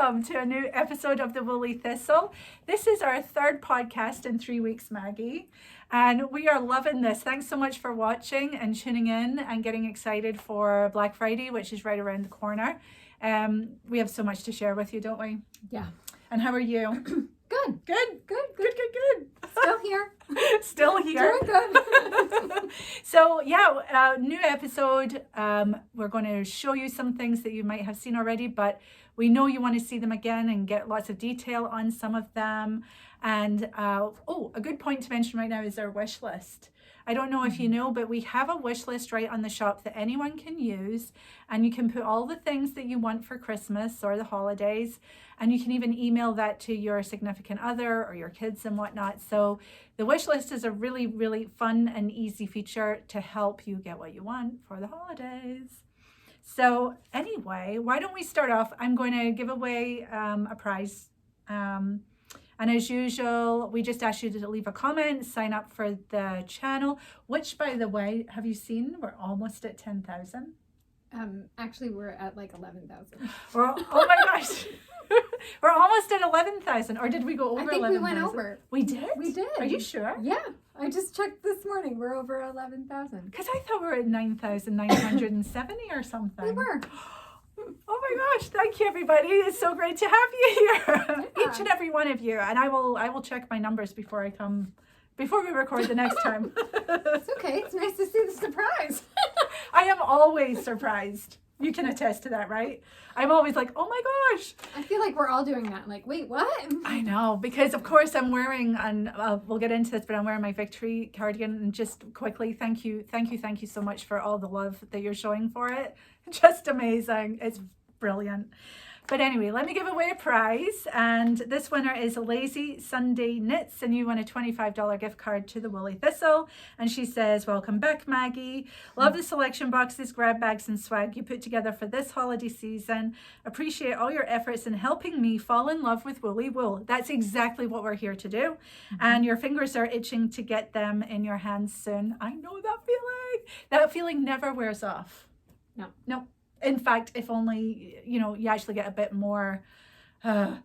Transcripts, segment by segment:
welcome to a new episode of The Woolly Thistle. This is our third podcast in 3 weeks, Maggie, and we are loving this. Thanks so much for watching and tuning in and getting excited for Black Friday, which is right around the corner. We have so much to share with you, don't we? Yeah. And how are you? Good. Good. Still here. Still here. Doing good. So yeah, new episode. We're going to show you some things that you might have seen already, but we know you want to see them again and get lots of detail on some of them. And a good point to mention right now is our wish list. I don't know if you know, but we have a wish list right on the shop that anyone can use, and you can put all the things that you want for Christmas or the holidays, and you can even email that to your significant other or your kids and whatnot. So the wish list is a really, really fun and easy feature to help you get what you want for the holidays. So anyway, why don't we start off? I'm going to give away a prize. And as usual, we just ask you to leave a comment, sign up for the channel, which, by the way, have you seen? We're almost at 10,000. Actually, we're at like 11,000. Oh my gosh. We're almost at 11,000. Or did we go over 11,000? I think 11, we went over. We did? We did. Are you sure? Yeah. I just checked this morning. We're over 11,000. Because I thought we were at 9,970 or something. We were. Oh my gosh, thank you everybody. It's so great to have you here. Yeah. Each and every one of you. And I will check my numbers before we record the next time. It's okay. It's nice to see the surprise. I am always surprised. You can attest to that, right? I'm always like, oh my gosh. I feel like we're all doing that. Like, wait, what? I know, because of course I'm wearing, and we'll get into this, but I'm wearing my victory cardigan. And just quickly, thank you so much for all the love that you're showing for it. Just amazing. It's brilliant. But anyway, let me give away a prize, and this winner is Lazy Sunday Knits, and you won a $25 gift card to the Woolly Thistle. And she says, welcome back, Maggie. Love the selection boxes, grab bags and swag you put together for this holiday season. Appreciate all your efforts in helping me fall in love with woolly wool. That's exactly what we're here to do. And your fingers are itching to get them in your hands soon. I know that feeling. That feeling never wears off. No. In fact, if only, you actually get a bit more, yeah.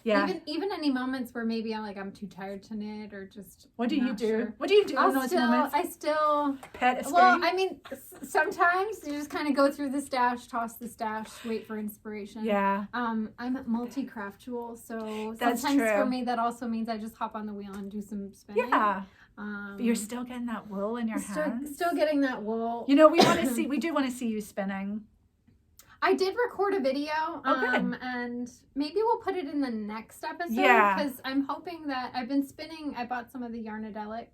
Even any moments where maybe I'm too tired to knit or just. What do you do? Sure. What do you do in those moments? I still. Pet a screen? Well, I mean, sometimes you just kind of go through the stash, toss the stash, wait for inspiration. Yeah. I'm multi-craftual, so That's sometimes true. for me that also means I just hop on the wheel and do some spinning. Yeah. But you're still getting that wool in your hands. Still getting that wool. We do want to see you spinning. I did record a video, good. and maybe we'll put it in the next episode. Yeah. Because I'm hoping that I've been spinning. I bought some of the Yarnadelic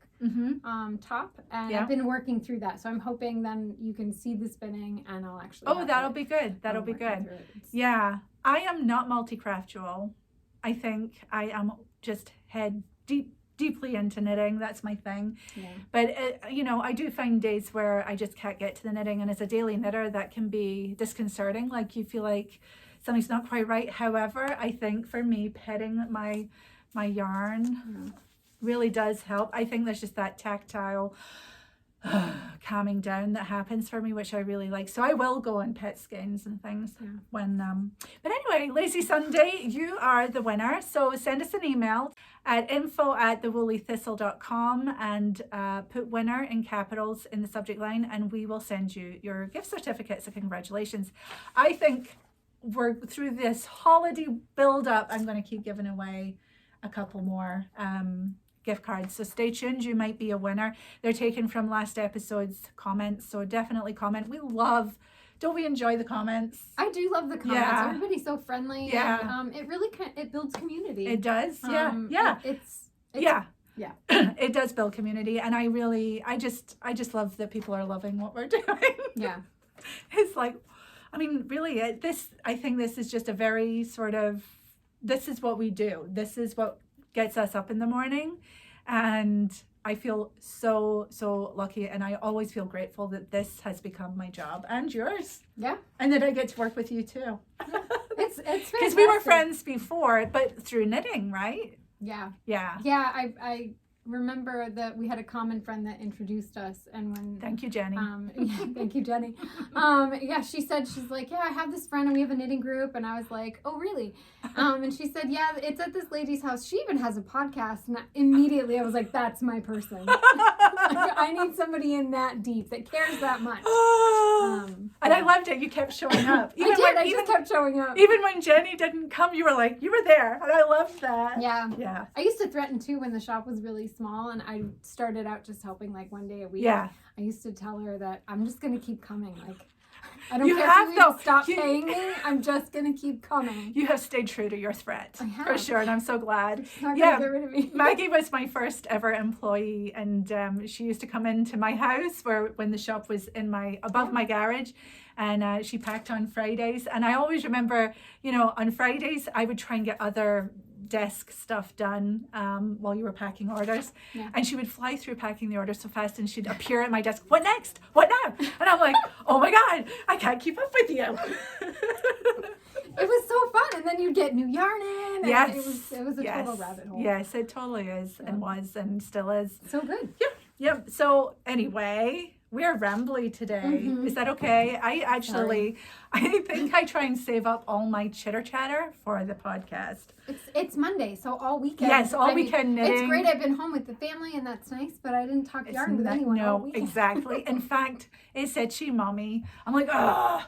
top, and I've been working through that. So I'm hoping then you can see the spinning, and I'll actually. Oh, that'll be good. That'll be good. Yeah, I am not multi-craftual. I think I am just deeply into knitting. That's my thing. Yeah. But I do find days where I just can't get to the knitting, and as a daily knitter that can be disconcerting. Like you feel like something's not quite right. However, I think for me, petting my yarn really does help. I think there's just that tactile calming down that happens for me, which I really like. So I will go and pet skeins and things when but anyway, Lazy Sunday, you are the winner. So send us an email at info@thewoollythistle.com and put winner in capitals in the subject line, and we will send you your gift certificate. So congratulations. I think we're through this holiday build up. I'm going to keep giving away a couple more gift cards, so stay tuned. You might be a winner. They're taken from last episode's comments, so definitely comment. Don't we enjoy the comments? I do love the comments. Yeah. Everybody's so friendly. Yeah. And, it really it builds community. It does. Yeah. It's yeah. Yeah. It does build community, and I just love that people are loving what we're doing. Yeah. It's like, I mean, really, I think this is just a very this is what we do. This is what gets us up in the morning, and I feel so lucky, and I always feel grateful that this has become my job and yours. Yeah. And that I get to work with you too. Yeah. It's because we were friends before, but through knitting, right? Yeah. Yeah. Yeah. I remember that we had a common friend that introduced us, and when thank you, Jenny. Thank you, Jenny. She said, she's like, yeah, I have this friend and we have a knitting group, and I was like, oh really? And she said, yeah, it's at this lady's house. She even has a podcast, and immediately I was like, that's my person. I need somebody in that deep that cares that much. And I loved it. You kept showing up. I just kept showing up. Even when Jenny didn't come, you were there, and I loved that. Yeah. I used to threaten too when the shop was really small, and I started out just helping like one day a week. Yeah. I used to tell her that I'm just gonna keep coming. Like, I don't care if you stop paying me. I'm just gonna keep coming. You have stayed true to your threat, for sure, and I'm so glad. Not gonna get rid of me. Maggie was my first ever employee, and she used to come into my house when the shop was above my garage, and she packed on Fridays. And I always remember, on Fridays I would try and get other desk stuff done while you were packing orders, and she would fly through packing the orders so fast, and she'd appear at my desk, what next, what now? And I'm like, oh my god, I can't keep up with you. It was so fun, and then you'd get new yarn in, and it was a total rabbit hole. Yes, it totally is, and was, and still is. So good. Yep. So anyway, we're rambly today. Mm-hmm. Is that okay? I think I try and save up all my chitter chatter for the podcast. It's Monday, so all weekend. Yes, weekend knitting. It's great. I've been home with the family, and that's nice, but I didn't talk yarn with anyone all weekend. Exactly. In fact, it said she, mommy. I'm like, oh.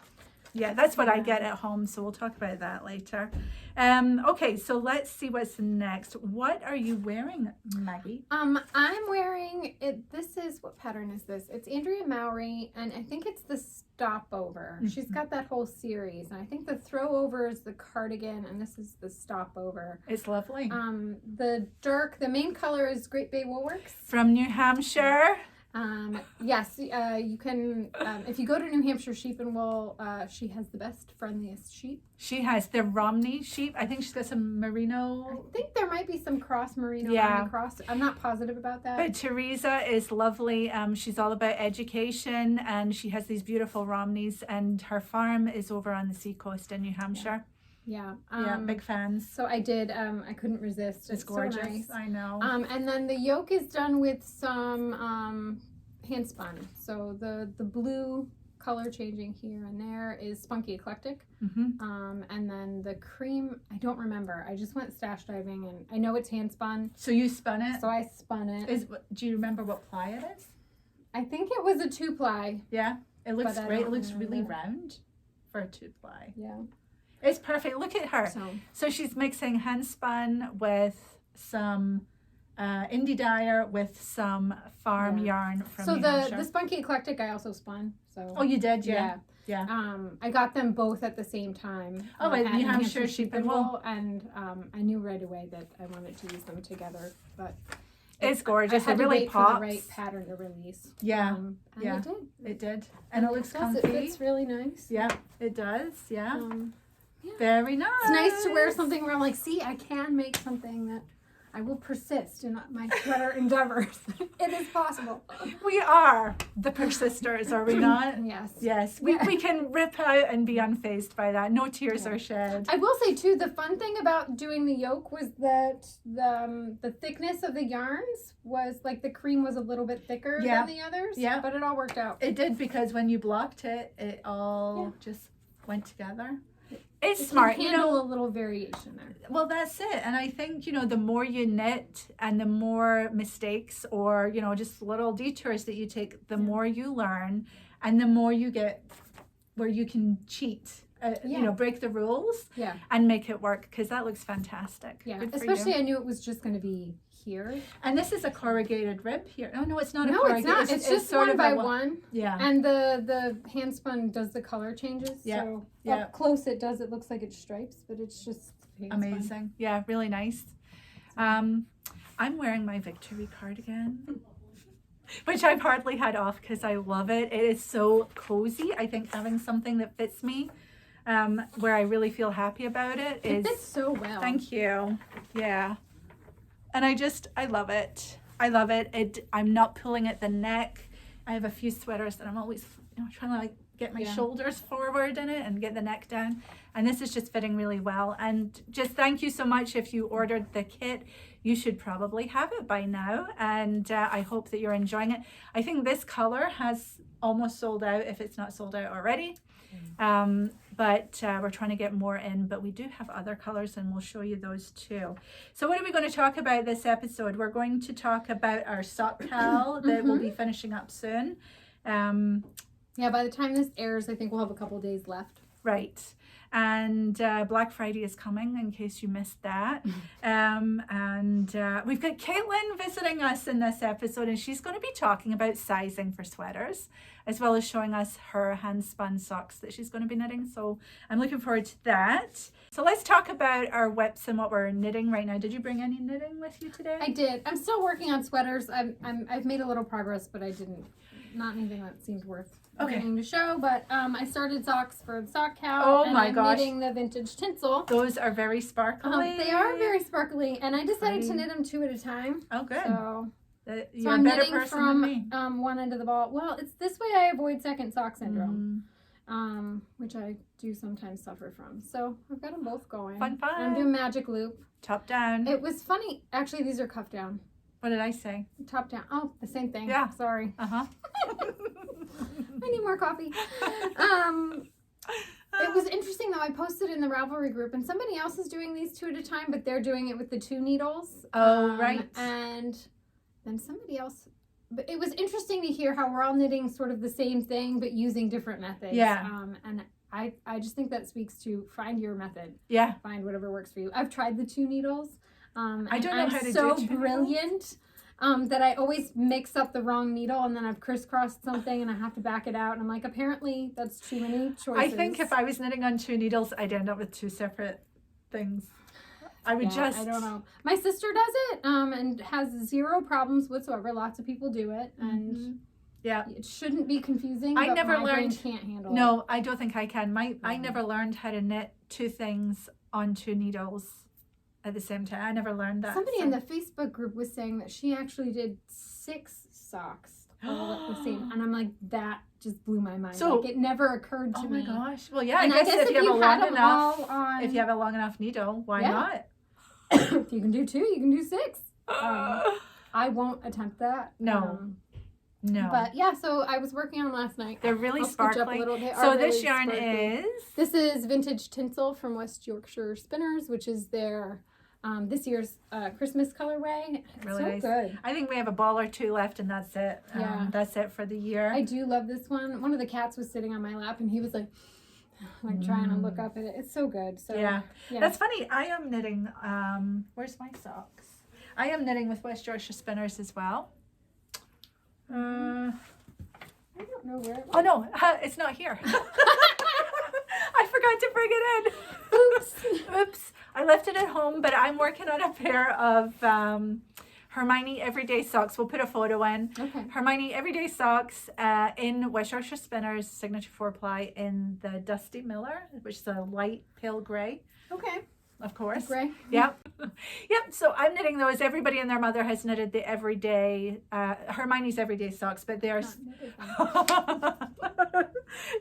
Yeah, that's what I get at home, so we'll talk about that later. Okay, so let's see what's next. What are you wearing, Maggie? I'm wearing what pattern is this? It's Andrea Mowry, and I think it's the Stopover. Mm-hmm. She's got that whole series, and I think the Throwover is the cardigan, and this is the Stopover. It's lovely. The main color is Great Bay Woolworks. From New Hampshire. Yes, you can, if you go to New Hampshire Sheep and Wool, she has the best, friendliest sheep. She has the Romney sheep. I think she's got some merino. I think there might be some cross merino Romney cross. I'm not positive about that. But Teresa is lovely. She's all about education, and she has these beautiful Romneys, and her farm is over on the seacoast in New Hampshire. Yeah. Big fans. So I did, I couldn't resist. It's gorgeous. So nice. I know. And then the yoke is done with some hand spun. So the blue color changing here and there is Spunky Eclectic. Mm-hmm. And then the cream, I don't remember. I just went stash diving, and I know it's hand spun. So you spun it? So I spun it. Do you remember what ply it is? I think it was a 2-ply. Yeah. It looks great. It looks really round for a 2-ply. Yeah. It's perfect. Look at her. So she's mixing hand spun with some indie dyer with some farm yarn from New Hampshire. The Spunky Eclectic I also spun. So you did, yeah. I got them both at the same time. At New Hampshire Sheep and Wool, and I knew right away that I wanted to use them together, but. It's gorgeous. I had it really to wait pops. for the right pattern to release. Yeah. And it did. And it looks comfy. It fits really nice. Yeah, it does. Yeah. Very nice. It's nice to wear something where I'm like, see, I can make something that I will persist in my sweater endeavors. It is possible. We are the persisters, are we not? Yes. We can rip out and be unfazed by that. No tears are shed. I will say, too, the fun thing about doing the yoke was that the thickness of the yarns was, like, the cream was a little bit thicker than the others. Yeah. But it all worked out. It did, because when you blocked it, it all just went together. It's smart, a little variation there. Well, that's it. And I think, the more you knit and the more mistakes or, just little detours that you take, the more you learn and the more you get where you can cheat, break the rules and make it work, because that looks fantastic. Yeah, especially I knew it was just going to be here. And this is a corrugated rib here. Oh, no, it's not a corrugated. No, it's not. It's just sort one by one. Yeah. And the hand spun does the color changes. Yeah. So up close it looks like it's stripes, but it's just amazing. Spun. Yeah, really nice. I'm wearing my Victory cardigan, which I've hardly had off because I love it. It is so cozy. I think having something that fits me, where I really feel happy about it fits so well. Thank you. Yeah. And I love it. I love it. I'm not pulling at the neck. I have a few sweaters that I'm always trying to get my shoulders forward in it and get the neck down. And this is just fitting really well. And just thank you so much. If you ordered the kit, you should probably have it by now. And I hope that you're enjoying it. I think this color has almost sold out, if it's not sold out already. But we're trying to get more in, but we do have other colors and we'll show you those too. So what are we going to talk about this episode? We're going to talk about our Sock KAL that will be finishing up soon. Yeah, by the time this airs, I think we'll have a couple days left. Right. And Black Friday is coming, in case you missed that. And we've got Caitlin visiting us in this episode, and she's going to be talking about sizing for sweaters, as well as showing us her hand-spun socks that she's going to be knitting. So I'm looking forward to that. So let's talk about our WIPs and what we're knitting right now. Did you bring any knitting with you today? I did. I'm still working on sweaters. I've made a little progress, but not anything that seemed worth bringing to show. But I started socks for the Sock KAL. Oh and my I'm gosh. knitting the vintage tinsel. Those are very sparkly. They are very sparkly, and I decided to knit them 2 at a time. Oh, good. So You're I'm a better knitting person from than me. one end of the ball. Well, it's this way I avoid second sock syndrome, which I do sometimes suffer from. So I've got them both going. Fun. And I'm doing magic loop. Top down. It was funny. Actually, these are cuff down. What did I say? Top down. Oh, the same thing. Yeah. Sorry. Uh-huh. I need more coffee. It was interesting though. I posted in the Ravelry group, and somebody else is doing these 2 at a time, but they're doing it with the 2 needles. Oh, right. And then somebody else. But it was interesting to hear how we're all knitting sort of the same thing, but using different methods. Yeah. And I just think that speaks to find your method. Yeah. Find whatever works for you. I've tried the 2 needles. I don't know I'm how to so do 2 brilliant that I always mix up the wrong needle, and then I've crisscrossed something and I have to back it out. And I'm like, apparently that's too many choices. I think if I was knitting on 2 needles, I'd end up with 2 separate things. I would I don't know. My sister does it and has 0 problems whatsoever. Lots of people do it, and it shouldn't be confusing. I but never my learned. brain can't handle it. No, I don't think I can. I never learned how to knit 2 things on 2 needles at the same time. I never learned that. Somebody in the Facebook group was saying that she actually did 6 socks all at the same, and I'm like, that just blew my mind. So, like, it never occurred to me. Oh my gosh. Well, yeah, And I guess if you have a long enough, on, if you have a long enough needle, why not? If you can do 2, you can do 6. I won't attempt that. No. No. But yeah, so I was working on them last night. They're really sparkly. So this yarn is? This is Vintage Tinsel from West Yorkshire Spinners, which is their this year's Christmas colorway. It's really so nice. good. I think we have a ball or 2 left, and that's it. Yeah. That's it for the year. I do love this one. One of the cats was sitting on my lap, and he was like trying to look up at it. It's so good. So yeah. That's funny. I am knitting. Where's my socks? I am knitting with West Yorkshire Spinners as well. I don't know where it was. Oh no, it's not here. I forgot to bring it in. Oops. I left it at home, but I'm working on a pair of Hermione Everyday Socks. We'll put a photo in. Okay. Hermione Everyday Socks in West Yorkshire Spinners, signature 4-ply in the Dusty Miller, which is a light pale grey. Okay. Of course. Gray. Yep. So I'm knitting those. Everybody and their mother has knitted the everyday, Hermione's Everyday Socks, but they're...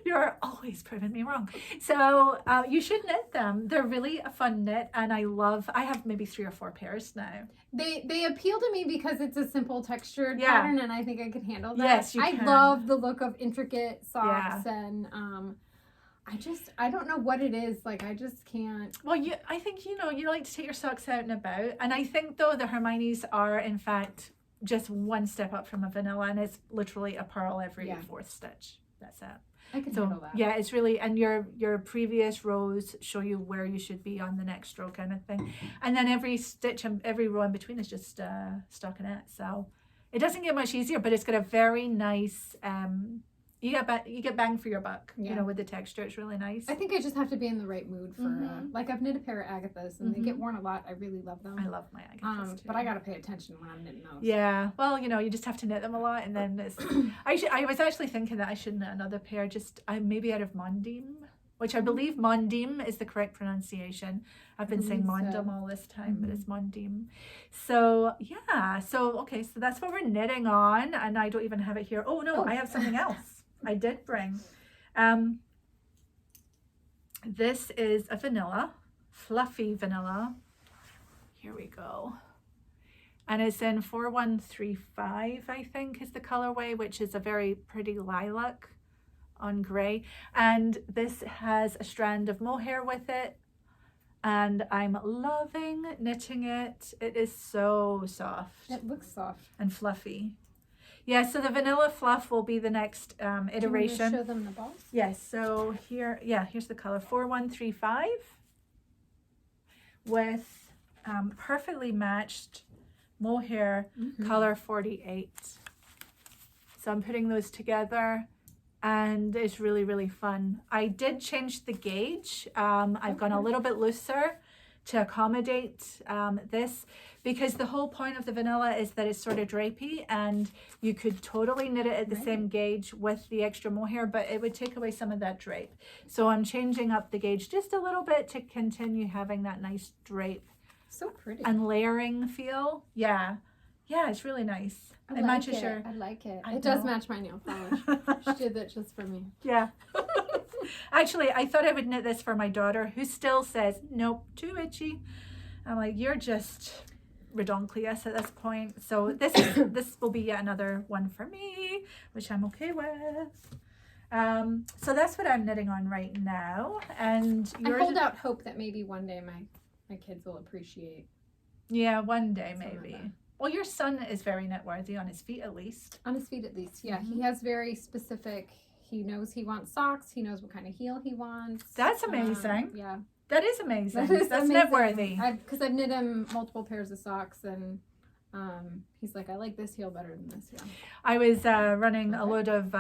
You're always proving me wrong. So you should knit them. They're really a fun knit, and I have maybe 3 or 4 pairs now. They appeal to me because it's a simple textured pattern, and I think I could handle that. Yes, you can. I love the look of intricate socks, and I don't know what it is. Like, I just can't. Well, I think, you like to take your socks out and about. And I think, though, the Hermione's are, in fact, just one step up from a vanilla. And it's literally a purl every 4th stitch. That's it. I can handle that. Yeah, it's really, and your previous rows show you where you should be on the next row kind of thing. And then every stitch and every row in between is just stockinette. So it doesn't get much easier, but it's got a very nice... You get bang for your buck, with the texture. It's really nice. I think I just have to be in the right mood for, like, I've knit a pair of Agathas, and they get worn a lot. I really love them. I love my Agathas too. But I got to pay attention when I'm knitting those. Yeah. Well, you just have to knit them a lot, and then it's... I was actually thinking that I should knit another pair, maybe out of Mondim, which I believe Mondim is the correct pronunciation. I've been saying Mondum all this time, but it's Mondim. So, yeah. So that's what we're knitting on, and I don't even have it here. Oh, no, I have something else. I did bring. This is a vanilla, fluffy vanilla. Here we go. And it's in 4135, I think is the colorway, which is a very pretty lilac on gray. And this has a strand of mohair with it. And I'm loving knitting it. It is so soft. It looks soft. And fluffy. Yeah, so the vanilla fluff will be the next iteration. Do you want to show them the balls? Yes, so here, here's the color, 4135 with perfectly matched mohair color 48. So I'm putting those together and it's really, really fun. I did change the gauge. I've gone a little bit looser to accommodate this, because the whole point of the vanilla is that it's sort of drapey, and you could totally knit it at the same gauge with the extra mohair, but it would take away some of that drape. So I'm changing up the gauge just a little bit to continue having that nice drape. So pretty. And layering feel. Yeah, it's really nice. It matches your... I like it. It does match my nail polish. She did that just for me. Yeah. Actually, I thought I would knit this for my daughter, who still says, nope, too itchy. I'm like, you're just redonkulous at this point. So this will be yet another one for me, which I'm okay with. So that's what I'm knitting on right now. And I hold out hope that maybe one day my kids will appreciate. Yeah, one day maybe. Well, your son is very knit-worthy, on his feet at least. On his feet at least, yeah. He has very specific, he knows he wants socks, he knows what kind of heel he wants. That's amazing. Yeah. That is amazing. That's amazing. knit-worthy. Because I've knit him multiple pairs of socks, and he's like, I like this heel better than this heel. I was running a load of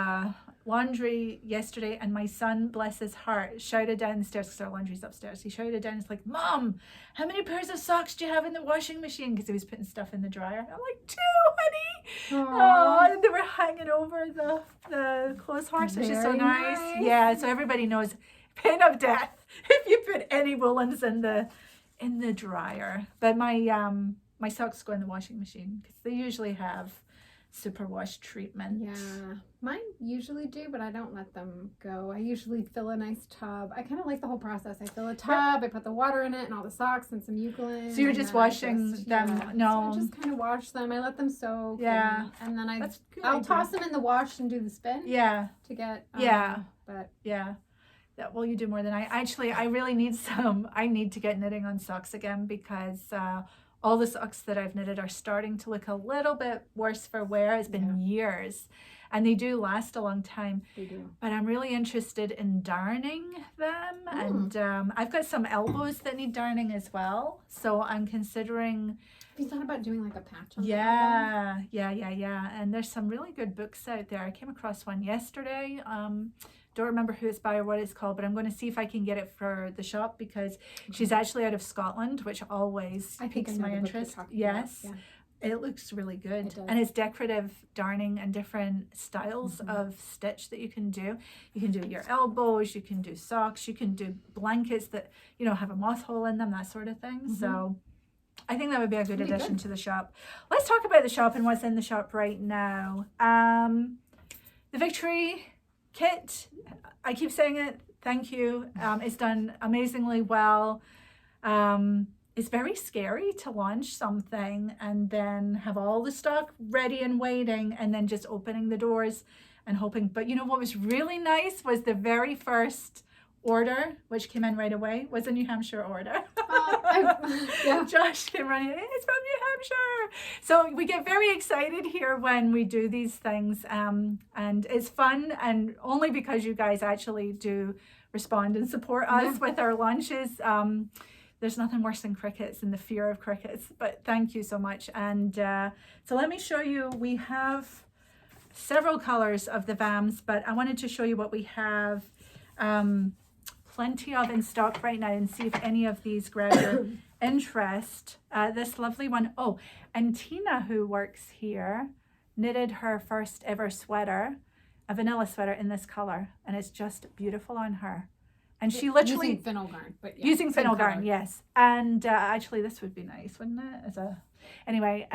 laundry yesterday, and my son, bless his heart, shouted down the stairs, because our laundry's upstairs. He shouted down, he's like, Mom, how many pairs of socks do you have in the washing machine? Because he was putting stuff in the dryer. I'm like, 2, honey. Oh, and they were hanging over the clothes horse, which is so nice. Yeah, so everybody knows, pain of death if you put any woolens in the dryer. But my socks go in the washing machine, because they usually have superwash treatment. Yeah, mine usually do, but I don't let them go. I usually fill a nice tub. I kind of like the whole process. I fill a tub, I put the water in it and all the socks and some eucalypt. So you're just washing them? Yeah. No. So I just kind of wash them. I let them soak. Yeah. And then I'll toss them in the wash and do the spin. Yeah. To get. But yeah. Well, you do more than I. Actually, I really need I need to get knitting on socks again, because all the socks that I've knitted are starting to look a little bit worse for wear. It's been years, and they do last a long time. They do. But I'm really interested in darning them, and I've got some elbows that need darning as well. So I'm considering. Have you thought about doing like a patch on Yeah. And there's some really good books out there. I came across one yesterday. Don't remember who it's by or what it's called, but I'm going to see if I can get it for the shop, because she's actually out of Scotland, which always piques my interest. Yes. Yeah. It looks really good. And it's decorative darning and different styles of stitch that you can do. You can do your elbows, you can do socks, you can do blankets that, have a moth hole in them, that sort of thing. So I think that would be a good addition to the shop. Let's talk about the shop and what's in the shop right now. The Victory kit, I keep saying it, thank you. It's done amazingly well. It's very scary to launch something and then have all the stock ready and waiting, and then just opening the doors and hoping. But what was really nice was the very first order, which came in right away, was a New Hampshire order. Josh came running, it's from New Hampshire. So we get very excited here when we do these things, and it's fun, and only because you guys actually do respond and support us with our launches. There's nothing worse than crickets and the fear of crickets, but thank you so much. And so let me show you, we have several colors of the VAMs, but I wanted to show you what we have plenty of in stock right now, and see if any of these grab your interest. This lovely one, and Tina, who works here, knitted her first ever sweater, a vanilla sweater in this color, and it's just beautiful on her. And she literally using Finullgarn, but using Finullgarn, yes. And actually, this would be nice, wouldn't it? Anyway,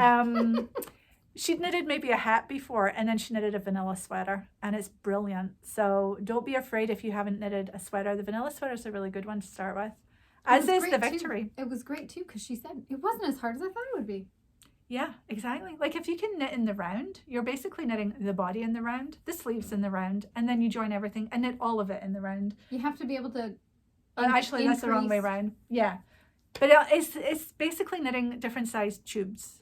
she'd knitted maybe a hat before, and then she knitted a vanilla sweater, and it's brilliant. So don't be afraid if you haven't knitted a sweater. The vanilla sweater is a really good one to start with, as is the Victory. It was great too, because she said it wasn't as hard as I thought it would be. Yeah, exactly. Like if you can knit in the round, you're basically knitting the body in the round, the sleeves in the round, and then you join everything and knit all of it in the round. You have to be able to actually, that's the wrong way around. Yeah. But it's basically knitting different sized tubes.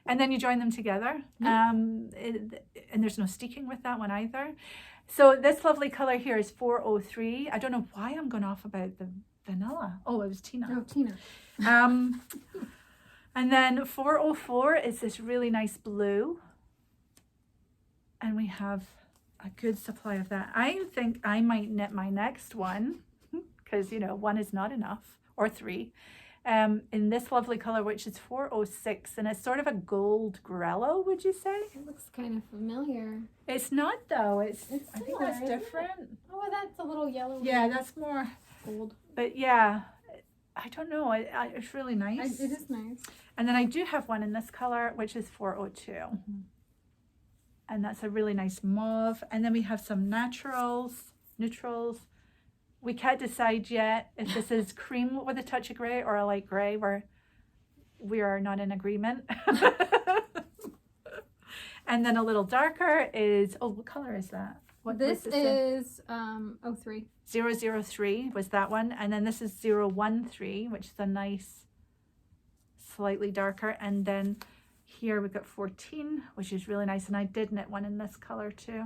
And then you join them together. And there's no steeking with that one either. So this lovely color here is 403. I don't know why I'm going off about the vanilla. Oh, it was Tina. Oh, Tina. And then 404 is this really nice blue. And we have a good supply of that. I think I might knit my next one, because, you know, one is not enough, or 3, in this lovely color, which is 406. And it's sort of a gold grello, would you say? It looks kind of familiar. It's not, though. I think similar, that's different. Oh, that's a little yellow. Yeah, that's more gold. But yeah, I don't know. It's really nice. It is nice. And then I do have one in this color, which is 402. And that's a really nice mauve. And then we have some neutrals. We can't decide yet if this is cream with a touch of gray or a light gray. We are not in agreement. And then a little darker is, what color is that? This is 03. 003 was that one. And then this is 013, which is a nice, slightly darker. And then here we've got 14, which is really nice. And I did knit one in this color too.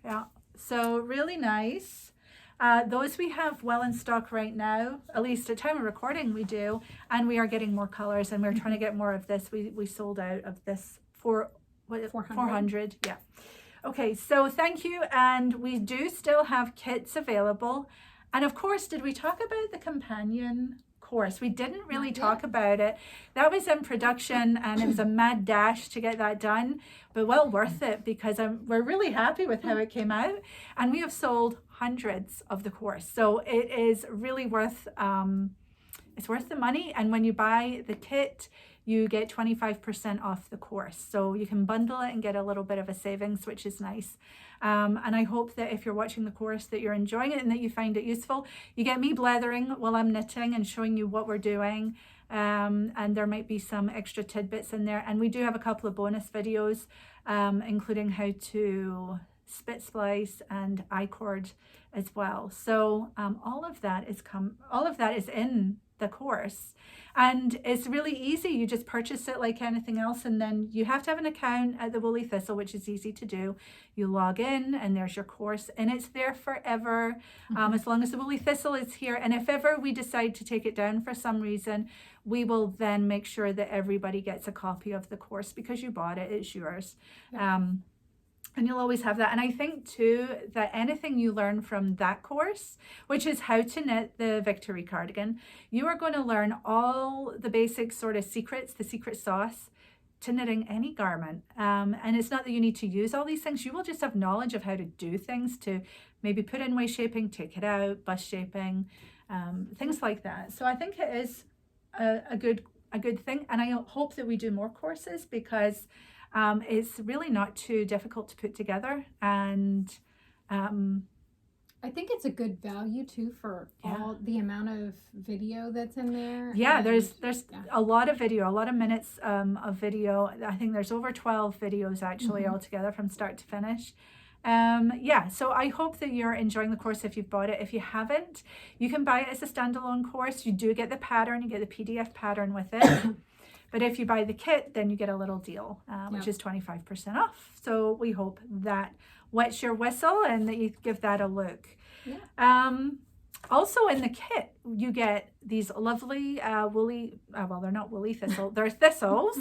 Yeah, so really nice. Those we have well in stock right now, at least at time of recording we do. And we are getting more colors, and we're trying to get more of this. We sold out of this for 400. Yeah. Okay, so thank you. And we do still have kits available. And of course, did we talk about the companion course? We didn't really talk about it. That was in production, and it was a mad dash to get that done, but well worth it, because we're really happy with how it came out. And we have sold hundreds of the course. So it is really worth, it's worth the money. And when you buy the kit, you get 25% off the course. So you can bundle it and get a little bit of a savings, which is nice. And I hope that if you're watching the course that you're enjoying it and that you find it useful. You get me blathering while I'm knitting and showing you what we're doing. And there might be some extra tidbits in there. And we do have a couple of bonus videos, including how to spit splice and I-cord as well. So all of that is in the course, and it's really easy. You just purchase it like anything else, and then you have to have an account at the Woolly Thistle, which is easy to do. You log in and there's your course, and it's there forever, as long as the Woolly Thistle is here. And if ever we decide to take it down for some reason, we will then make sure that everybody gets a copy of the course, because you bought it, it's yours. And you'll always have that. And I think too that anything you learn from that course, which is how to knit the Victory cardigan, you are going to learn all the basic sort of secrets, the secret sauce to knitting any garment. And it's not that you need to use all these things. You will just have knowledge of how to do things, to maybe put in waist shaping, take it out, bust shaping, things like that. So I think it is a good thing. And I hope that we do more courses, because it's really not too difficult to put together, and I think it's a good value too for all the amount of video that's in there. Yeah, there's a lot of video, a lot of minutes of video. I think there's over 12 videos actually altogether from start to finish. So I hope that you're enjoying the course if you've bought it. If you haven't, you can buy it as a standalone course. You do get the pattern, you get the PDF pattern with it. But if you buy the kit, then you get a little deal, which is 25% off. So we hope that wets your whistle and that you give that a look. Yeah. Also in the kit, you get these lovely woolly, well, they're not woolly thistle, they're thistles.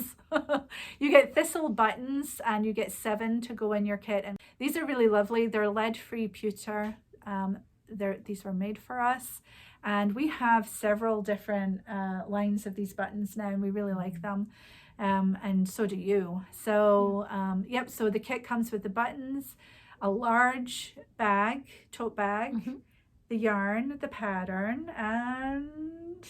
You get thistle buttons, and you get 7 to go in your kit. And these are really lovely. They're lead-free pewter. These were made for us. And we have several different lines of these buttons now, and we really like them. And so do you. So, so the kit comes with the buttons, a large bag, tote bag, the yarn, the pattern, and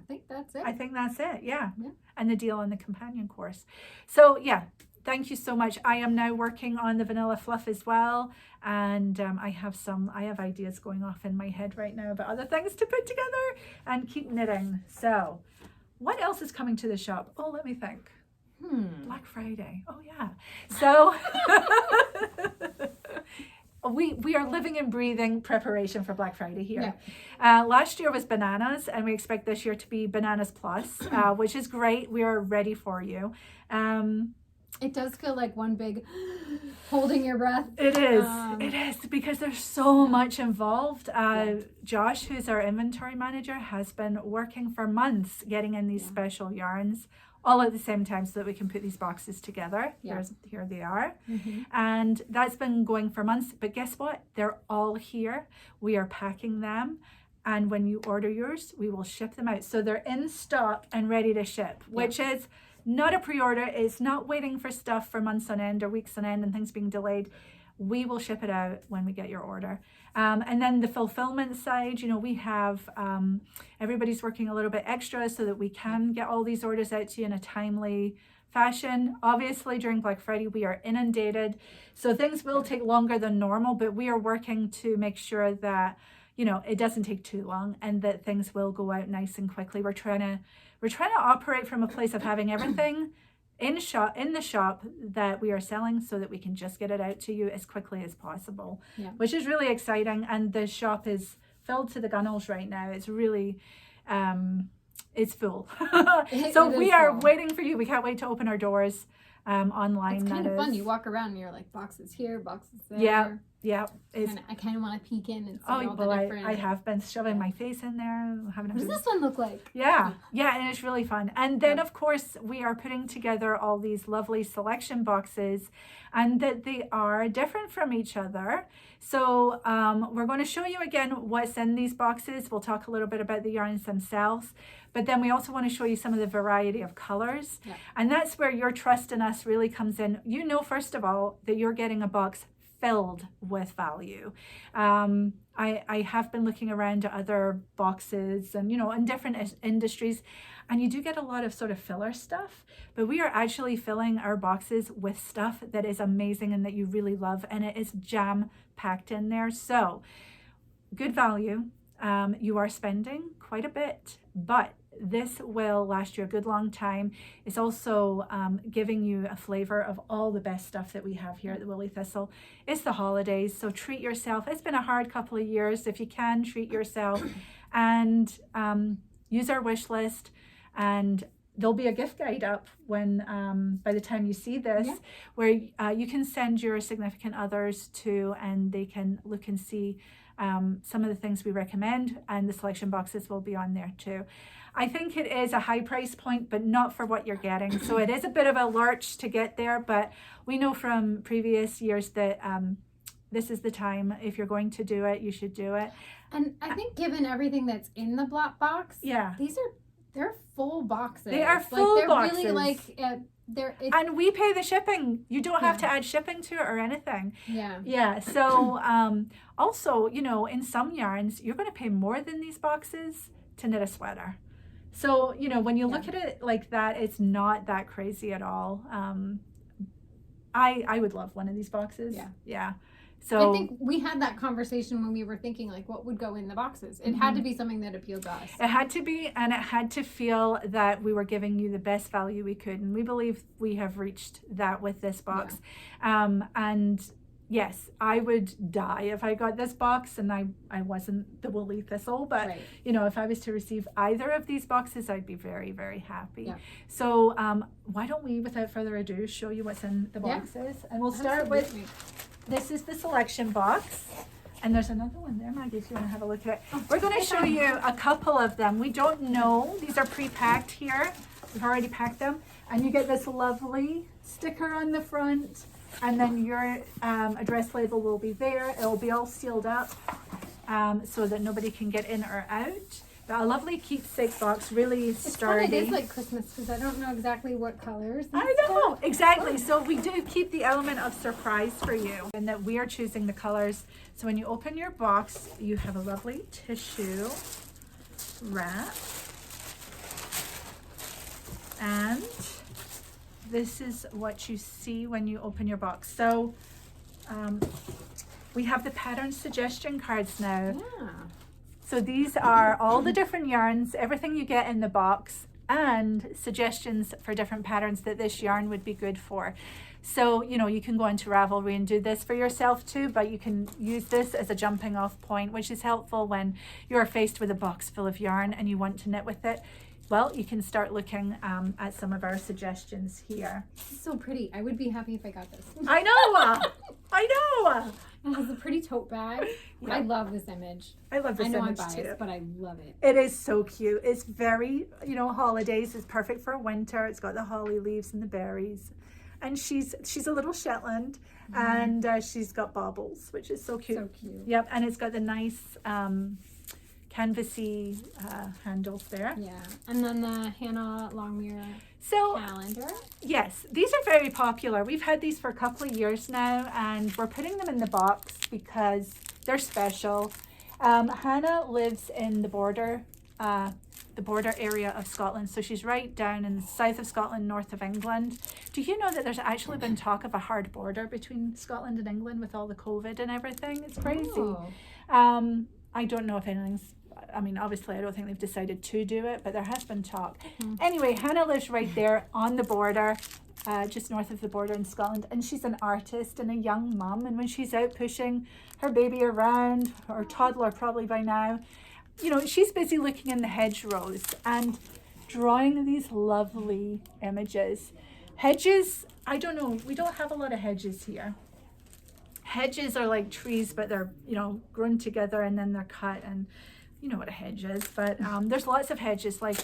think that's it. I think that's it. Yeah. Yeah. And the deal on the companion course. So yeah, thank you so much. I am now working on the vanilla fluff as well. And I have ideas going off in my head right now about other things to put together and keep knitting. So what else is coming to the shop? Oh, let me think. Black Friday. Oh yeah. So we are living and breathing preparation for Black Friday here. Yeah. Last year was bananas, and we expect this year to be bananas plus, which is great. We are ready for you. It does feel like one big holding your breath. It is because there's so much involved. Josh, who's our inventory manager, has been working for months getting in these special yarns all at the same time so that we can put these boxes together. Here they are. And that's been going for months. But guess what? They're all here. We are packing them. And when you order yours, we will ship them out. So they're in stock and ready to ship, which is not a pre-order. It's not waiting for stuff for months on end or weeks on end and things being delayed. We will ship it out when we get your order. And then the fulfillment side, you know, we have, everybody's working a little bit extra so that we can get all these orders out to you in a timely fashion. Obviously, during Black Friday, we are inundated. So things will take longer than normal, but we are working to make sure that, you know, it doesn't take too long and that things will go out nice and quickly. We're trying to operate from a place of having everything in the shop that we are selling so that we can just get it out to you as quickly as possible, which is really exciting. And the shop is filled to the gunnels right now. It's really, it's full. So we are waiting for you. We can't wait to open our doors online. It's kind of fun. You walk around and you're like, boxes here, boxes there. Yeah. I kind of want to peek in and see all the different. I have been shoving my face in there. What does this one look like? Yeah, and it's really fun. And then, of course, we are putting together all these lovely selection boxes, and that they are different from each other. So we're going to show you again what's in these boxes. We'll talk a little bit about the yarns themselves, but then we also want to show you some of the variety of colors. And that's where your trust in us really comes in. You know, first of all, that you're getting a box filled with value. I have been looking around at other boxes and, you know, in different industries, and you do get a lot of sort of filler stuff, but we are actually filling our boxes with stuff that is amazing and that you really love, and it is jam packed in there. So good value. You are spending quite a bit, but this will last you a good long time. It's also giving you a flavor of all the best stuff that we have here at the Woolly Thistle. It's the holidays, so treat yourself. It's been a hard couple of years. If you can, treat yourself and use our wish list. And there'll be a gift guide up when by the time you see this, where you can send your significant others to, and they can look and see some of the things we recommend, and the selection boxes will be on there too. I think it is a high price point, but not for what you're getting. So it is a bit of a lurch to get there, but we know from previous years that this is the time. If you're going to do it, you should do it. And I think given everything that's in the black box, they're full boxes. They are full boxes. Really like and we pay the shipping. You don't have to add shipping to it or anything. So also, you know, in some yarns you're going to pay more than these boxes to knit a sweater. So, you know, when you look at it like that, it's not that crazy at all. I would love one of these boxes. So I think we had that conversation when we were thinking, like, what would go in the boxes. It had to be something that appealed to us. It had to be, and it had to feel that we were giving you the best value we could. And we believe we have reached that with this box. And yes, I would die if I got this box and I wasn't the Woolly Thistle. But, you know, if I was to receive either of these boxes, I'd be very, very happy. So why don't we, without further ado, show you what's in the boxes. And we'll start with... This is the selection box, and there's another one there, Maggie, if you want to have a look at it. We're going to show you a couple of them. We don't know. These are pre-packed here. We've already packed them. And you get this lovely sticker on the front, and then your address label will be there. It will be all sealed up so that nobody can get in or out. But a lovely keepsake box, really sturdy. It is like Christmas because I don't know exactly what colors. I know, exactly. So we do keep the element of surprise for you, and that we are choosing the colors. So when you open your box, you have a lovely tissue wrap. this is what you see when you open your box. So we have the pattern suggestion cards now. Yeah. So these are all the different yarns, everything you get in the box, and suggestions for different patterns that this yarn would be good for. So, you know, you can go into Ravelry and do this for yourself too, but you can use this as a jumping off point, which is helpful when you're faced with a box full of yarn and you want to knit with it. Well, you can start looking at some of our suggestions here. This is so pretty. I would be happy if I got this. I know! I know! It has a pretty tote bag. Yeah. I love this image. I love this I know image I'm biased, too. but I love it. It is so cute. It's very, you know, holidays. It's perfect for winter. It's got the holly leaves and the berries. And she's a little Shetland, and she's got baubles, which is so cute. So cute. Yep, and it's got the nice canvasy handles there. Yeah, and then the Hannah Longmere So calendar. yes, these are very popular. We've had these for a couple of years now, and we're putting them in the box because they're special. Hannah lives in the border area of Scotland, so she's right down in the south of Scotland, north of England. Do you know that there's actually been talk of a hard border between Scotland and England with all the COVID and everything? It's crazy. Oh. I don't know if anything's, I mean, obviously I don't think they've decided to do it, but there has been talk. Anyway, Hannah lives right there on the border, just north of the border in Scotland, and she's an artist and a young mum, and when she's out pushing her baby around, or toddler probably by now, you know, she's busy looking in the hedgerows and drawing these lovely images. Hedges, I don't know, we don't have a lot of hedges here. Hedges are like trees, but they're, you know, grown together and then they're cut, and you know what a hedge is. But there's lots of hedges. Like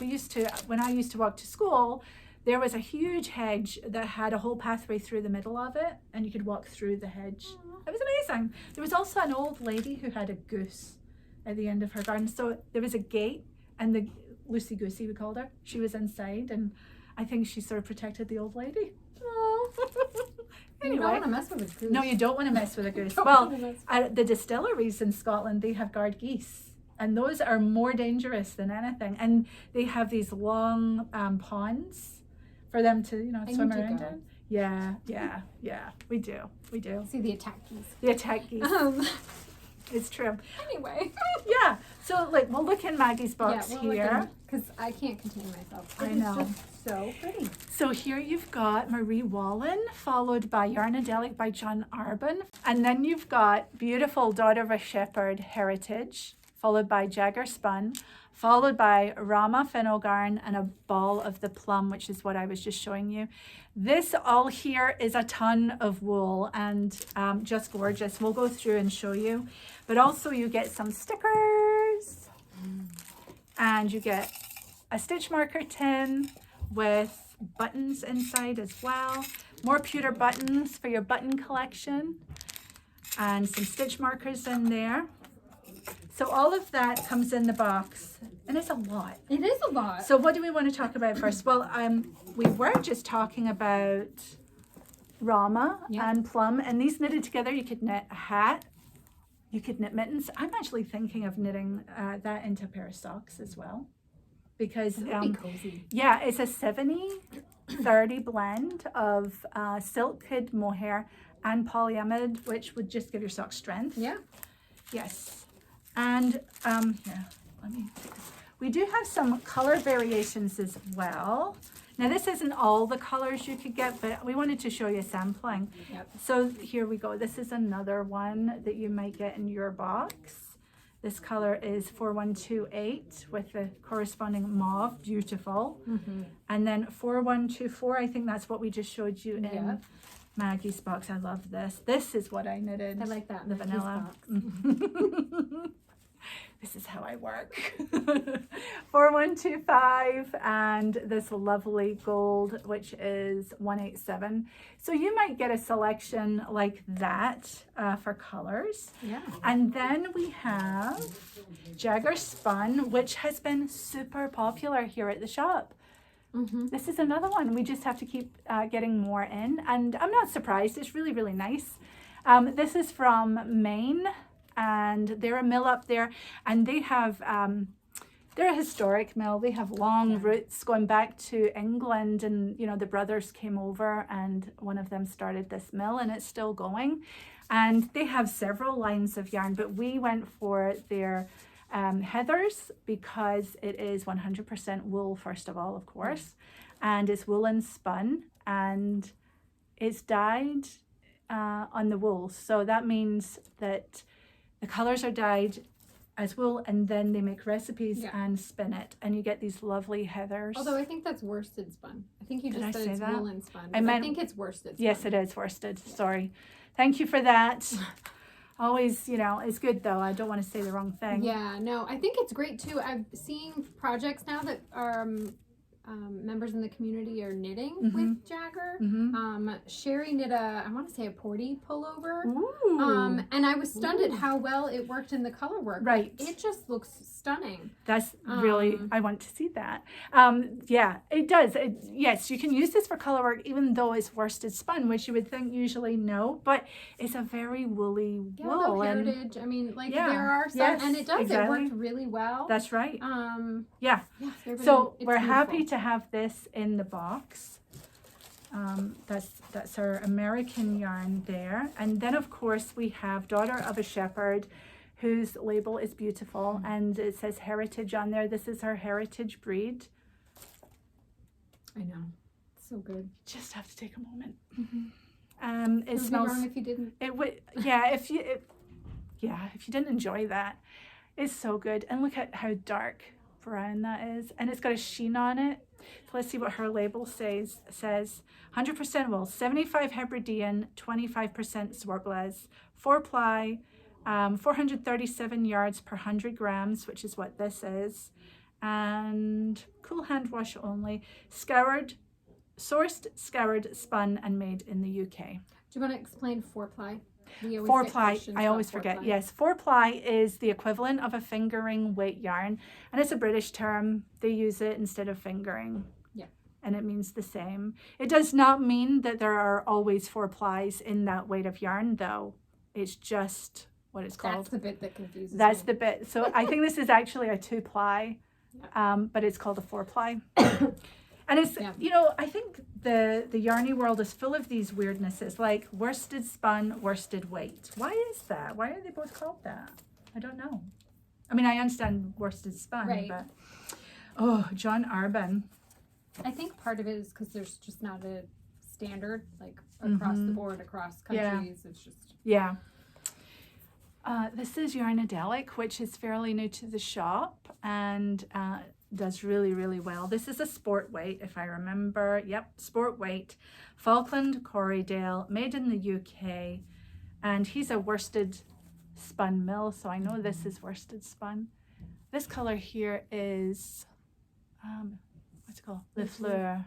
when I used to walk to school, there was a huge hedge that had a whole pathway through the middle of it, and you could walk through the hedge. It was amazing. There was also an old lady who had a goose at the end of her garden. So there was a gate, and the Lucy Goosey, we called her, she was inside, and I think she sort of protected the old lady. Oh. Anyway. You don't want to mess with a goose. No, you don't want to mess with a goose. Don't Well, wanna mess at the distilleries in Scotland, they have guard geese, and those are more dangerous than anything. And they have these long ponds for them to, you know, swim need to around go. in. Yeah, we do. See the attack geese. The attack geese. It's true. Anyway. Yeah. So like, we'll look in Maggie's box here. Because I can't contain myself. I know. It's just so pretty. So here you've got Marie Wallen, followed by Yarnadelic by John Arbon. And then you've got beautiful Daughter of a Shepherd Heritage, followed by Jagger Spun, followed by Rauma Finullgarn and a Ball of the Plum, which is what I was just showing you. This all here is a ton of wool and just gorgeous. We'll go through and show you. But also you get some stickers and you get a stitch marker tin with buttons inside as well. More pewter buttons for your button collection and some stitch markers in there. So all of that comes in the box, and it's a lot. It is a lot. So what do we want to talk about first? Well, we were just talking about Rauma and Plum, and these knitted together, you could knit a hat, you could knit mittens. I'm actually thinking of knitting that into a pair of socks as well, because That would be cozy. yeah, it's a 70-30 blend of silk kid mohair and polyamide, which would just give your socks strength. Yeah. Yes. And here, let me take this. We do have some color variations as well. Now this isn't all the colors you could get, but we wanted to show you sampling. Yep. So here we go. This is another one that you might get in your box. This color is 4128 with the corresponding mauve, beautiful. And then 4124, I think that's what we just showed you in Maggie's box. I love this. This is what I knitted. I like that. The Maggie's vanilla. box. This is how I work. 4125 and this lovely gold, which is 187. So you might get a selection like that for colors. Yeah. And then we have Jagger Spun, which has been super popular here at the shop. This is another one. We just have to keep getting more in, and I'm not surprised. It's really, really nice. This is from Maine, and they're a mill up there, and they have they're a historic mill. They have long roots going back to England, and you know, the brothers came over and one of them started this mill, and it's still going. And they have several lines of yarn, but we went for their heathers because it is 100% wool, first of all, of course, and it's woolen spun, and it's dyed on the wool. So that means that the colors are dyed as wool, and then they make recipes and spin it, and you get these lovely heathers. Although I think that's worsted spun. I think you just said it's woolen spun. I think it's worsted spun. Yes, it is worsted. Yeah. Sorry. Thank you for that. Always, you know, it's good though. I don't want to say the wrong thing. Yeah, no, I think it's great too. I'm seeing projects now that are members in the community are knitting with Jagger. Sherry knit I want to say a Porty pullover. Ooh. And I was stunned at how well it worked in the color work. Right. It just looks stunning. That's really, I want to see that. Yeah, it does. Yes, you can use this for color work, even though it's worsted spun, which you would think usually no, but it's a very woolly wool. Heritage. I mean, like there are some, and it does. Exactly. It worked really well. That's right. Yeah. So we're happy to have this in the box. That's our American yarn there. And then of course we have Daughter of a Shepherd, whose label is beautiful, and it says heritage on there. This is her heritage breed. I know. It's so good. Just have to take a moment. It smells. Wrong if you didn't. It would. Yeah. If you didn't enjoy that, it's so good. And look at how dark brown that is, and it's got a sheen on it. So let's see what her label says. It says 100% wool, 75 Hebridean, 25% Swartbles, 4-ply, 437 yards per 100 grams, which is what this is, and cool hand wash only, scoured, sourced, scoured, spun, and made in the UK. Do you want to explain 4-ply? 4-ply, I always forget. Yes, 4-ply is the equivalent of a fingering weight yarn, and it's a British term. They use it instead of fingering. Yeah. And it means the same. It does not mean that there are always 4-plies in that weight of yarn, though. It's just what it's called. That's the bit that confuses That's me. the bit. So I think this is actually a 2-ply, but it's called a 4-ply. And it's, you know, I think the yarny world is full of these weirdnesses, like worsted spun, worsted weight. Why is that? Why are they both called that? I don't know. I mean, I understand worsted spun, but John Arbon. I think part of it is because there's just not a standard, like across the board, across countries. It's just this is Yarnadelic, which is fairly new to the shop, and does really, really well. This is a sport weight, if I remember. Yep, sport weight. Falkland, Corriedale, made in the UK. And he's a worsted spun mill, so I know this is worsted spun. This color here is, what's it called? Le Fleur.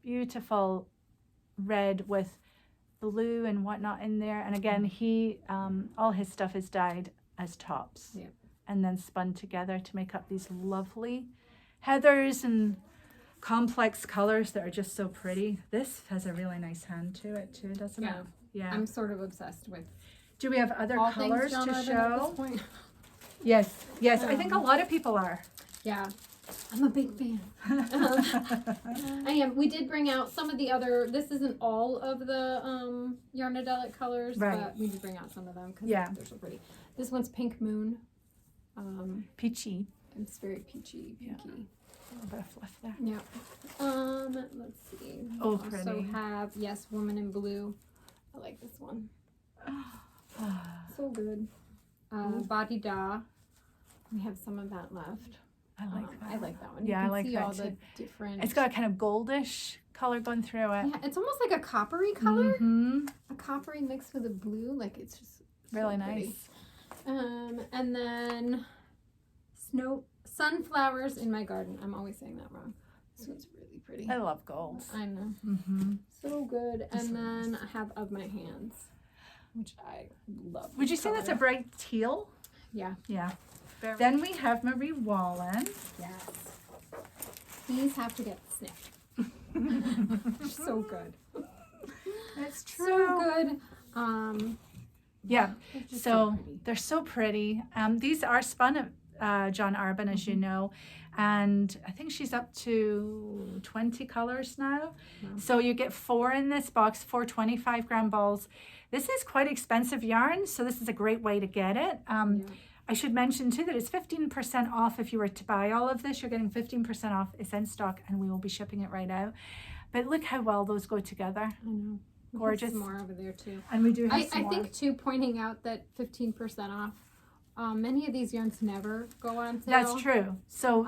Beautiful red with blue and whatnot in there. And again, he, all his stuff is dyed as tops. Yeah. And then spun together to make up these lovely heathers and complex colors that are just so pretty. This has a really nice hand to it too, doesn't it? Yeah. I'm sort of obsessed with. Do we have other colors to show? Yes. I think a lot of people are. Yeah. I'm a big fan. I am. We did bring out some of the other, this isn't all of the Yarnadelic colors, but we did bring out some of them because they're so pretty. This one's Pink Moon. Peachy. It's very peachy, pinky. A little bit of fluff there. Yeah. Let's see. Oh, we pretty. also have, Woman in Blue. I like this one. So good. Badi Da. We have some of that left. I like that. I like that one. Yeah, you can I like see that all too. the different. It's got a kind of goldish color going through it. Yeah, it's almost like a coppery color. A coppery mixed with a blue. Like it's just really nice. And then sunflowers in my garden. I'm always saying that wrong. This one's really pretty. I love gold. I know. So good. And then I have Of My Hands, which I love. Would you say that's a bright teal? Yeah. Yeah. Then we have Marie Wallen. Yes. These have to get sniffed. So good. That's true. So good. Yeah. So they're so pretty. These are spun John Arbin, as you know. And I think she's up to 20 colors now. So you get 4 in this box, 4 25-gram balls. This is quite expensive yarn, so this is a great way to get it. I should mention too that it's 15% off if you were to buy all of this. You're getting 15% off. It's in stock and we will be shipping it right out. But look how well those go together. I know. Gorgeous. Some more over there too. And we do have some I more. think too, pointing out that 15% off. Many of these yarns never go on sale. That's true. So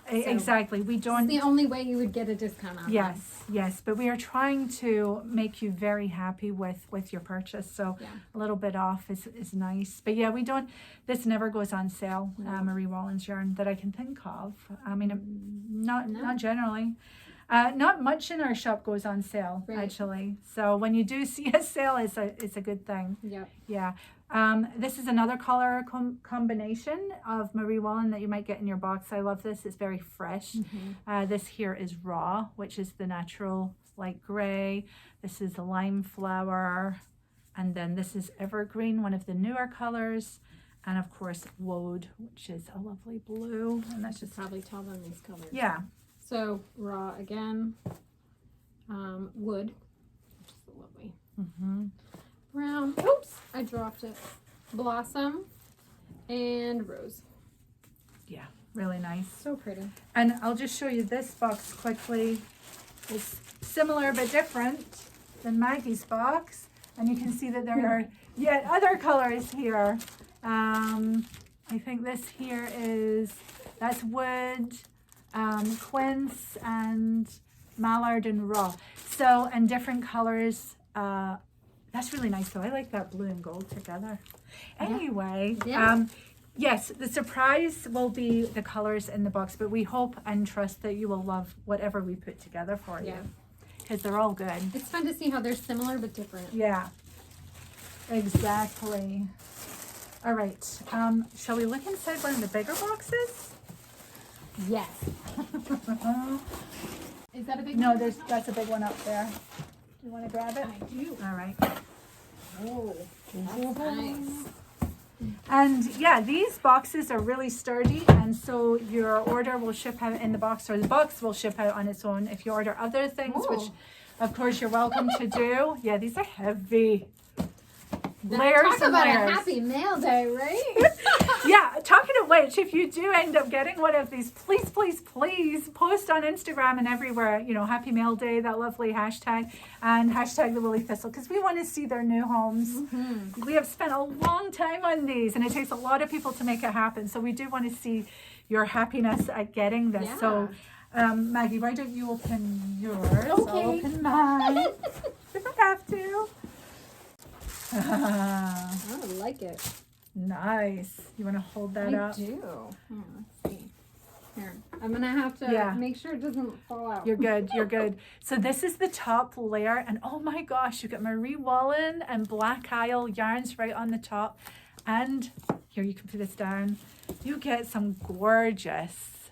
exactly. We don't. It's the only way you would get a discount on them. Yes. But we are trying to make you very happy with your purchase. So a little bit off is nice. But yeah, we don't. This never goes on sale. Marie Wallen's yarn that I can think of. I mean, not generally. Not much in our shop goes on sale, actually. So when you do see a sale, it's a good thing. Yep. Yeah. This is another color combination of Marie Wallen that you might get in your box. I love this. It's very fresh. This here is raw, which is the natural light gray. This is the lime flower. And then this is evergreen, one of the newer colors. And of course, woad, which is a lovely blue. And that's just probably tell them these colors. Yeah. So raw again, wood, which is lovely. Brown. Oops, I dropped it. Blossom and rose. Yeah, really nice. So pretty. And I'll just show you this box quickly. It's similar but different than Maggie's box. And you can see that there are yet other colors here. I think this here that's wood, quince and mallard and raw. So, and different colors. That's really nice though. I like that blue and gold together. Anyway, yes, the surprise will be the colors in the box, but we hope and trust that you will love whatever we put together for you. Because they're all good. It's fun to see how they're similar but different. Yeah, exactly. All right, shall we look inside one of the bigger boxes? Yes. Is that a big one? No, that's a big one up there. Do you want to grab it? I do. All right. Oh, that's nice. And yeah, these boxes are really sturdy, and so your order will ship out in the box, or the box will ship out on its own if you order other things, which of course you're welcome to do. Yeah, these are heavy. Layers Talk and about layers. a happy mail day, right? Yeah, talking of which, if you do end up getting one of these, please post on Instagram and everywhere, Happy Mail Day, that lovely hashtag, and hashtag the Woolly Thistle, because we want to see their new homes. We have spent a long time on these, and it takes a lot of people to make it happen. So we do want to see your happiness at getting this. Yeah. So, Maggie, why don't you open yours? Okay. I'll open mine. If I have to. I like it. Nice. You want to hold that up? I do. Here, let's see. Here, I'm going to have to make sure it doesn't fall out. You're good. You're good. So this is the top layer. And oh my gosh, you got Marie Wallen and Black Isle yarns right on the top. And here, you can put this down. You get some gorgeous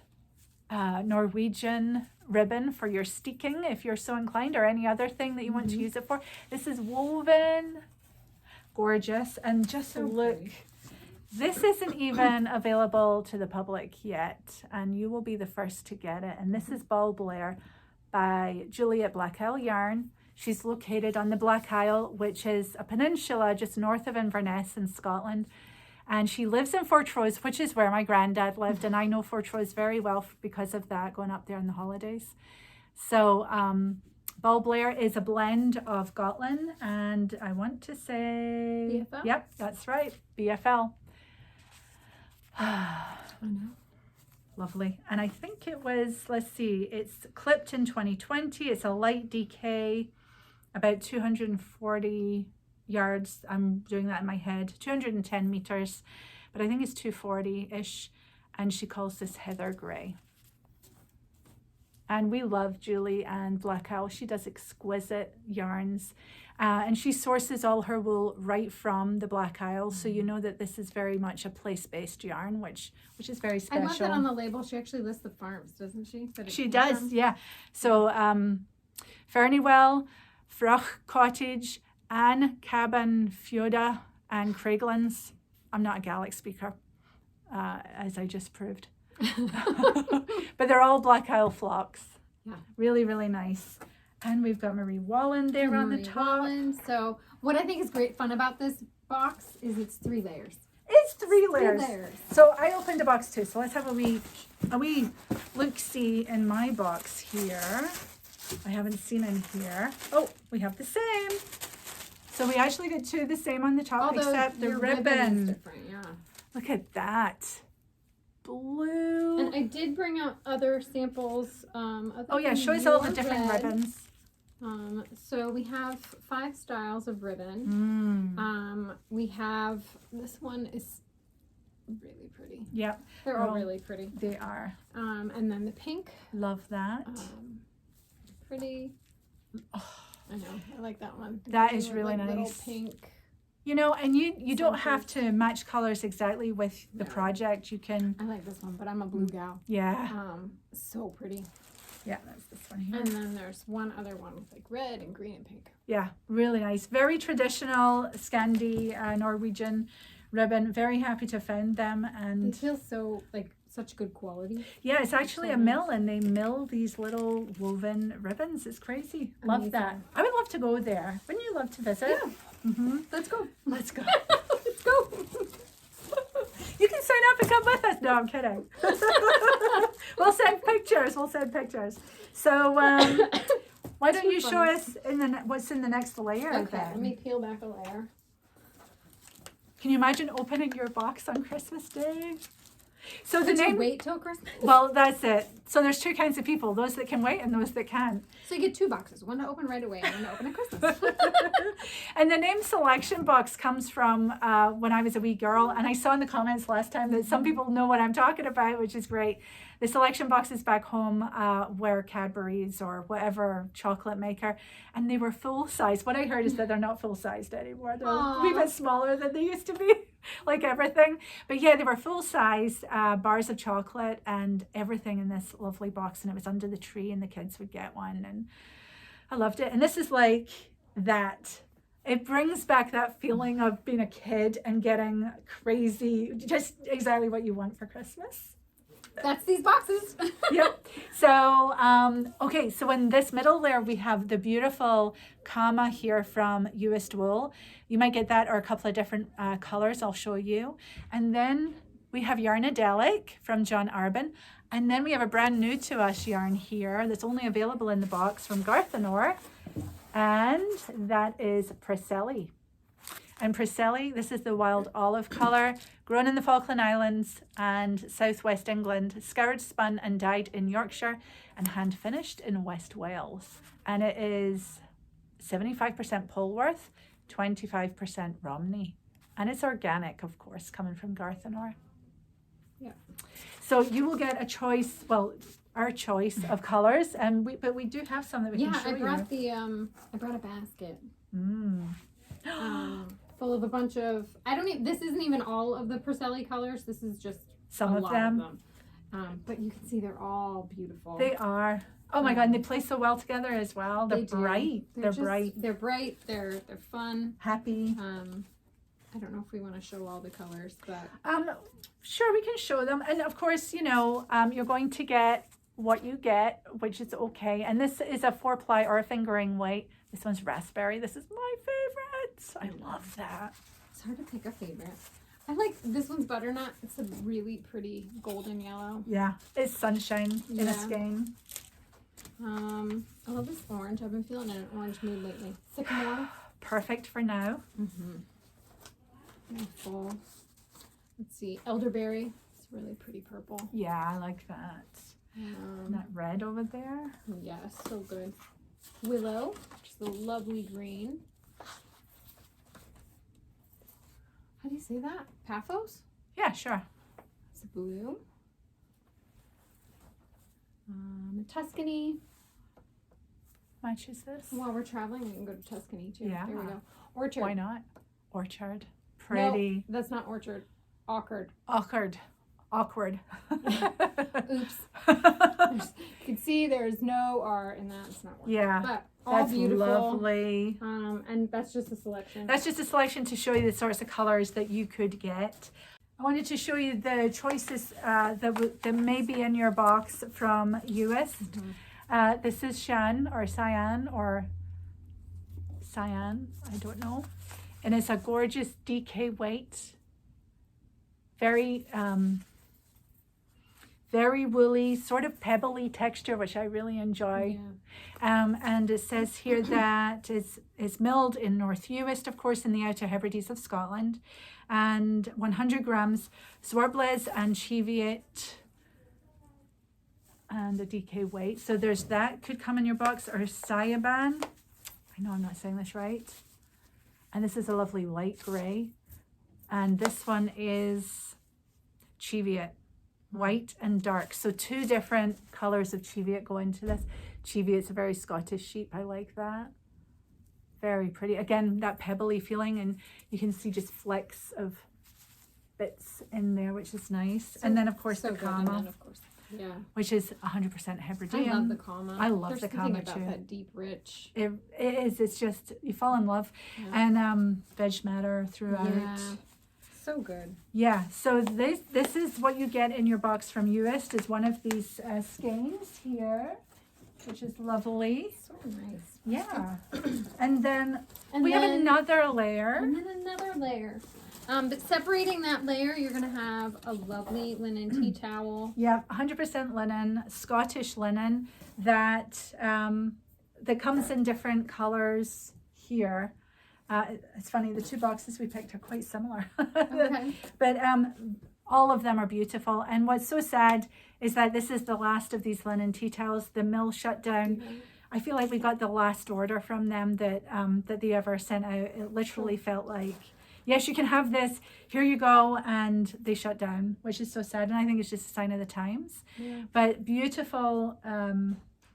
Norwegian ribbon for your steeking if you're so inclined, or any other thing that you want to use it for. This is woven. Gorgeous. And just So look. pretty. This isn't even available to the public yet, and you will be the first to get it. And this is Ball Blair by Julie at Black Isle Yarn. She's located on the Black Isle, which is a peninsula just north of Inverness in Scotland. And she lives in Fortrose, which is where my granddad lived. And I know Fortrose very well because of that, going up there in the holidays. So Ball Blair is a blend of Gotland and I want to say... BFL? Yep, that's right. BFL. I know. Lovely. And I think it was, let's see, it's clipped in 2020. It's a light DK, about 240 yards. I'm doing that in my head. 210 meters, but I think it's 240-ish. And she calls this Heather Gray. And we love Julie and Black Isle. She does exquisite yarns. And she sources all her wool right from the Black Isle. So you know that this is very much a place-based yarn, which is very special. I love that on the label. She actually lists the farms, doesn't she? She does, yeah. So Fernywell, Fruch Cottage, Anne Cabin, Fioda, and Craiglands. I'm not a Gaelic speaker. as I just proved. But they're all Black Isle flocks. Yeah. Really, really nice. And we've got Marie Wallen there on the top. Wallen. So what I think is great fun about this box is it's 3 layers. It's 3 layers. 3 layers. So I opened a box too. So let's have a wee look-see in my box here. I haven't seen in here. Oh, we have the same. So we actually get 2 the same on the top, except the ribbon is different, yeah. Look at that. Blue. And I did bring out other samples. Oh yeah, show us all the different ribbons. So we have 5 styles of ribbon. We have, this one is really pretty. Yep. They're all really pretty. They are. And then the pink. Love that. Pretty. Oh, I know. I like that one. That is really like nice. Little pink. You know, and you don't have to match colors exactly with the project. You can. I like this one, but I'm a blue gal. Yeah. So pretty. Yeah, that's this one here. And then there's one other one with like red and green and pink. Yeah, really nice. Very traditional Scandi Norwegian ribbon. Very happy to find them. And they feel so like such good quality. Yeah, it's actually so a mill, and they mill these little woven ribbons. It's crazy. Love that. I would love to go there. Wouldn't you love to visit? Yeah. Let's go. Let's go. Let's go. You can sign up and come with us. No, I'm kidding. We'll send pictures. So why don't you show us what's in the next layer? Okay, then? let me peel back a layer. Can you imagine opening your box on Christmas Day? So Did you wait till Christmas? Well, that's it. So there's 2 kinds of people: those that can wait and those that can't. So you get 2 boxes: one to open right away and one to open at Christmas. And the name Selection Box comes from when I was a wee girl, and I saw in the comments last time that some people know what I'm talking about, which is great. The Selection Boxes back home were Cadbury's or whatever chocolate maker, and they were full size. What I heard is that they're not full sized anymore. They're a wee bit smaller than they used to be, like everything. But yeah, they were full size bars of chocolate and everything in this lovely box, and it was under the tree, and the kids would get one, and I loved it. And this is like that. It brings back that feeling of being a kid and getting crazy, just exactly what you want for Christmas. That's these boxes. Yep. So, okay, so in this middle layer, we have the beautiful Kama here from Uist Wool. You might get that or a couple of different colors. I'll show you. And then we have Yarnadelic from John Arbin. And then we have a brand new to us yarn here that's only available in the box from Garthenor. And that is Priscelli. And Priscelli, this is the wild olive color, grown in the Falkland Islands and southwest England, scoured, spun and dyed in Yorkshire and hand finished in West Wales. And it is 75% Polworth, 25% Romney. And it's organic, of course, coming from Garthenor. Yeah. So you will get a choice, well, our choice of colors, and but we do have some that we can show you. I brought a basket. Full of a bunch of, this isn't even all of the Priscelli colors. This is just some of them. But you can see they're all beautiful. They are. Oh my God, and they play so well together as well. They're bright. They're bright. They're bright. They're fun. Happy. I don't know if we want to show all the colors, but sure, we can show them. And of course, you know, you're going to get what you get, which is okay. And this is a 4-ply or a fingering weight. This one's raspberry. This is my favorite. I love that. It's hard to pick a favorite. I like this one's butternut. It's a really pretty golden yellow. Yeah, it's sunshine in a skein. I love this orange. I've been feeling in an orange mood lately. Sycamore. Perfect for now. Full. Let's see. Elderberry. It's really pretty purple. Yeah, I like that. That red over there. Yeah, so good. Willow, which is a lovely green. How do you say that? Paphos? Yeah, sure. It's a blue. Tuscany. Matches this. While we're traveling, we can go to Tuscany too. Yeah. There we go. Orchard. Why not? Orchard. Pretty. No, that's not orchard. Awkward. Awkward. Oops. You can see there's no R in that. It's not orchard. Yeah. But all that's beautiful. Lovely. And that's just a selection. That's just a selection to show you the sorts of colors that you could get. I wanted to show you the choices that may be in your box from Uist. This is Cyan, I don't know. And it's a gorgeous DK weight. Very, very woolly, sort of pebbly texture, which I really enjoy. Yeah. And it says here that it's milled in North Uist, of course, in the Outer Hebrides of Scotland. And 100 grams Swarbles and Cheviot and a DK weight. So there's that, could come in your box, or Sayaban. I know I'm not saying this right. And this is a lovely light gray. And this one is Cheviot, white and dark. So 2 different colors of Cheviot go into this. Cheviot's a very Scottish sheep. I like that. Very pretty. Again, that pebbly feeling, and you can see just flecks of bits in there, which is nice. And then, of course, the Kama, which is 100% Hebridean. I love the Kama. I love the Kama about too. That deep, rich. It is. It's just, you fall in love. And veg matter throughout. Yeah. So good. Yeah. So this is what you get in your box from Uist, is one of these skeins here, which is lovely. So nice. Yeah. And then we have another layer. And then another layer. But separating that layer, you're going to have a lovely linen tea towel. Yeah, 100% linen, Scottish linen that that comes in different colors here. It's funny, the 2 boxes we picked are quite similar. Okay. But all of them are beautiful. And what's so sad is that this is the last of these linen tea towels. The mill shut down. I feel like we got the last order from them that that they ever sent out. It literally felt like, yes, you can have this, here you go, and they shut down, which is so sad. And I think it's just a sign of the times. Yeah. But beautiful,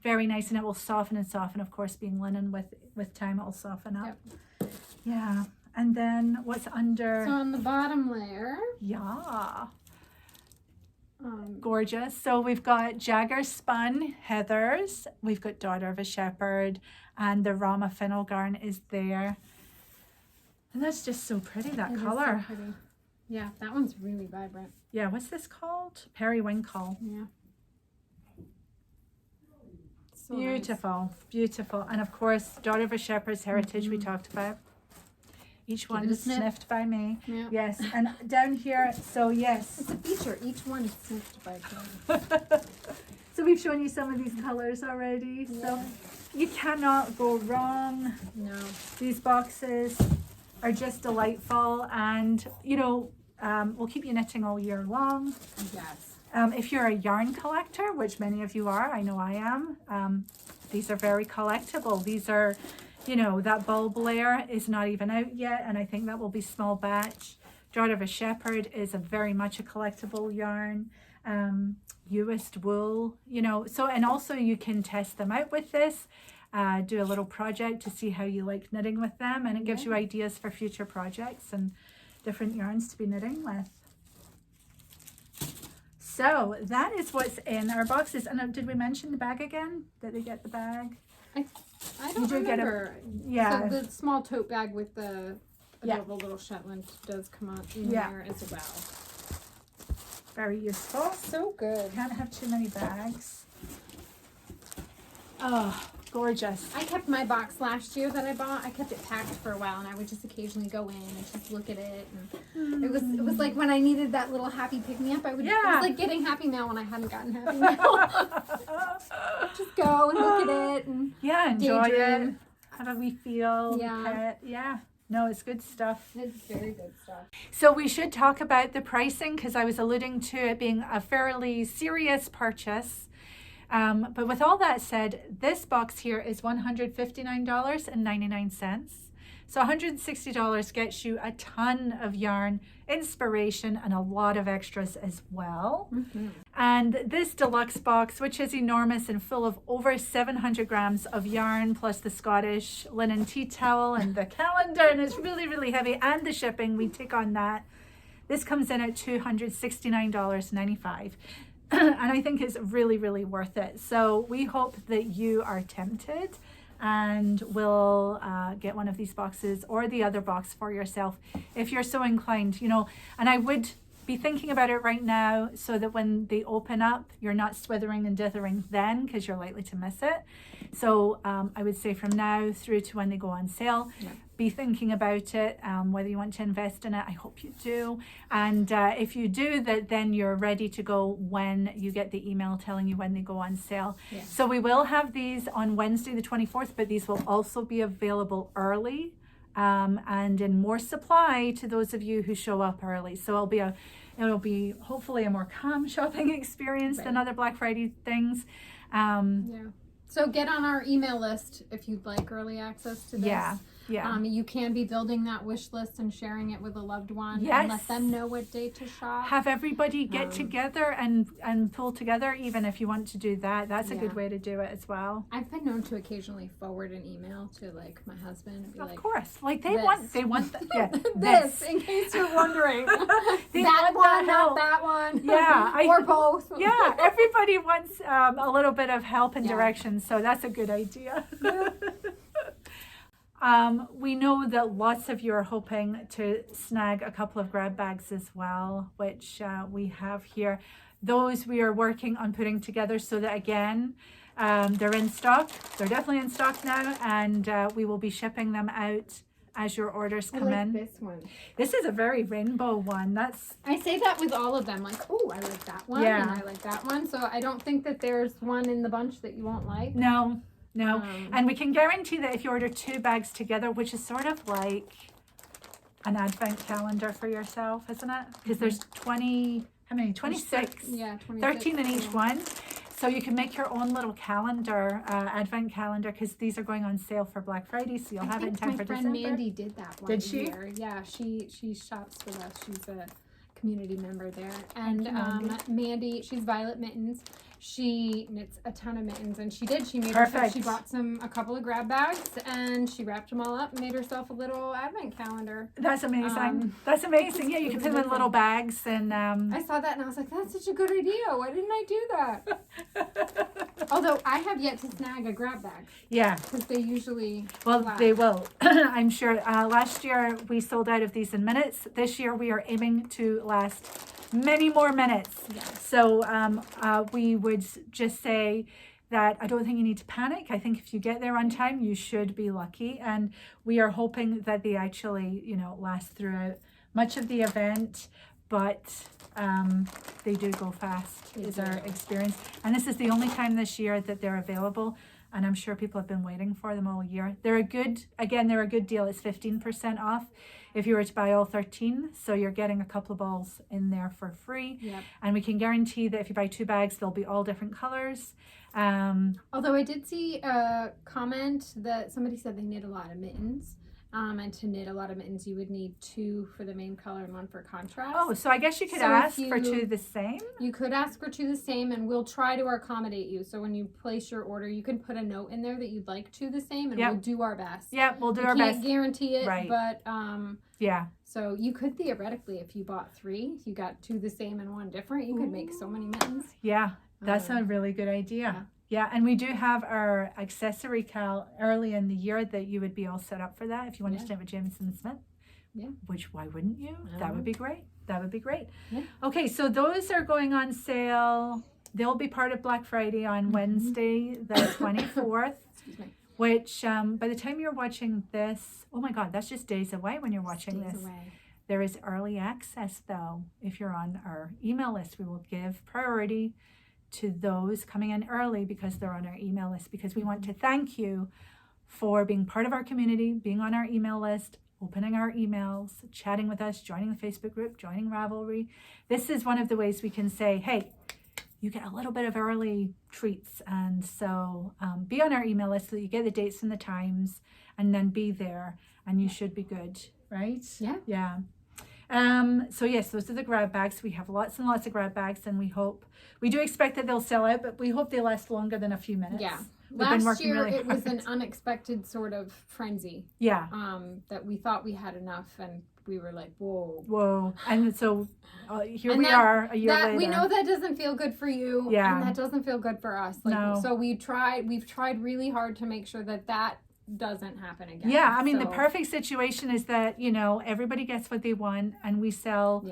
very nice, and it will soften and soften. Of course, being linen, with time it will soften up. Yep. Yeah. And then what's under? So on the bottom layer. Yeah. Gorgeous. So we've got Jagger Spun Heathers, we've got Daughter of a Shepherd, and the Rauma Finullgarn is there. And that's just so pretty, that color. So pretty. Yeah, that one's really vibrant. Yeah, what's this called? Periwinkle. Yeah. So Beautiful, nice. Beautiful. And of course, Daughter of a Shepherd's heritage we talked about. Each one is sniffed by me. Yeah. Yes. And down here, so yes. It's a feature. Each one is sniffed by Corinne. So we've shown you some of these colors already. Yeah. So you cannot go wrong. No. These boxes are just delightful, and you know, we'll keep you knitting all year long. Yes. If you're a yarn collector, which many of you are, I know I am, these are very collectible. These are, you know, that bulb layer is not even out yet, and I think that will be small batch. Daughter of a Shepherd is very much a collectible yarn. Uist wool, you know, so, and also you can test them out with this, do a little project to see how you like knitting with them, and it gives you ideas for future projects and different yarns to be knitting with. So that is what's in our boxes. And did we mention the bag again? Did they get the bag? I don't remember. Yeah. So the small tote bag with the adorable little Shetland does come out in there as well. Very useful. So good. Can't have too many bags. Oh, gorgeous. I kept my box last year that I bought. I kept it packed for a while, and I would just occasionally go in and just look at it. And it was like when I needed that little happy pick me up. It was like getting Happy Mail when I hadn't gotten Happy Mail. Just go and look at it and enjoy daydream. it. How do we feel? Yeah. No, it's good stuff. It's very good stuff. So we should talk about the pricing, because I was alluding to it being a fairly serious purchase. But with all that said, this box here is $159.99. So $160 gets you a ton of yarn, inspiration, and a lot of extras as well. And this deluxe box, which is enormous and full of over 700 grams of yarn, plus the Scottish linen tea towel and the calendar, and it's really, really heavy, and the shipping, we take on that. This comes in at $269.95. And I think it's really, really worth it. So we hope that you are tempted and will get one of these boxes or the other box for yourself if you're so inclined, you know. And I would be thinking about it right now so that when they open up, you're not swithering and dithering then, because you're likely to miss it. So I would say from now through to when they go on sale, be thinking about it, whether you want to invest in it. I hope you do. And if you do, then you're ready to go when you get the email telling you when they go on sale. Yeah. So we will have these on Wednesday the 24th, but these will also be available early and in more supply to those of you who show up early. So it'll be hopefully a more calm shopping experience than other Black Friday things. So get on our email list if you'd like early access to this. Yeah. You can be building that wish list and sharing it with a loved one and let them know what day to shop. Have everybody get together and pull together, even if you want to do that. That's a good way to do it as well. I've been known to occasionally forward an email to like my husband and be of like, course, like they want this, in case you're wondering. That one, not that one. Yeah. Or both. Yeah, everybody wants a little bit of help and direction, so that's a good idea. We know that lots of you are hoping to snag a couple of grab bags as well, which we have here. Those we are working on putting together so that, again, they're in stock. They're definitely in stock now, and we will be shipping them out as your orders come in. This one. This is a very rainbow one. I say that with all of them. Like, oh, I like that one, and I like that one. So I don't think that there's one in the bunch that you won't like. No. And we can guarantee that if you order 2 bags together, which is sort of like an advent calendar for yourself, isn't it? Because there's 20, how many? 26. Yeah, 26. 13 in each one. So you can make your own little calendar, advent calendar, because these are going on sale for Black Friday, so you'll have it in time for December. My friend Mandy did that one. Did she? Year. Yeah, she shops with us. She's a community member there. And Mandy, she's Violet Mittens. She knits a ton of mittens, and she made herself, she bought a couple of grab bags, and she wrapped them all up and made herself a little advent calendar. That's amazing. That's amazing. Yeah, you can put them in little bags. And I saw that and I was like, that's such a good idea. Why didn't I do that? Although I have yet to snag a grab bag. Yeah. Because they usually they will. I'm sure. Last year we sold out of these in minutes. This year we are aiming to last many more minutes. So we would just say that I don't think you need to panic. I think if you get there on time, you should be lucky. And we are hoping that they actually, last throughout much of the event, but they do go fast, is our experience. And this is the only time this year that they're available. And I'm sure people have been waiting for them all year. They're a good deal. It's 15% off if you were to buy all 13. So you're getting a couple of balls in there for free. Yep. And we can guarantee that if you buy 2 bags, they'll be all different colors. Although I did see a comment that somebody said they knit a lot of mittens. And to knit a lot of mittens, you would need 2 for the main color and 1 for contrast. Oh, so I guess you could ask for 2 the same? You could ask for 2 the same, and we'll try to accommodate you. So when you place your order, you can put a note in there that you'd like 2 the same, and we'll do our best. Yeah, we'll do our best. We can't guarantee it, but yeah. So you could theoretically, if you bought 3, you got 2 the same and 1 different, you could make so many mittens. Yeah, that's a really good idea. Yeah, and we do have our accessory KAL early in the year that you would be all set up for that if you wanted to knit with Jamieson Smith. Yeah. Which, why wouldn't you? That would be great. That would be great. Yeah. Okay, so those are going on sale. They'll be part of Black Friday on Wednesday, the 24th. Excuse me. Which, by the time you're watching this, oh my God, that's just days away when you're watching this. There is early access, though. If you're on our email list, we will give priority to those coming in early because they're on our email list, because we want to thank you for being part of our community, being on our email list, opening our emails, chatting with us, joining the Facebook group, joining Ravelry. This is one of the ways we can say, hey, you get a little bit of early treats. And so be on our email list so that you get the dates and the times, and then be there, and you should be good, right? Yeah. Yeah. So yes, those are the grab bags. We have lots and lots of grab bags, and we do expect that they'll sell out, but we hope they last longer than a few minutes. Yeah. Last year it was an unexpected sort of frenzy. Yeah. That we thought we had enough, and we were like, whoa. And so here we are a year later. We know that doesn't feel good for you. Yeah. And that doesn't feel good for us. No. So we've tried really hard to make sure that doesn't happen again. Yeah, I mean, the perfect situation is that, everybody gets what they want, and we sell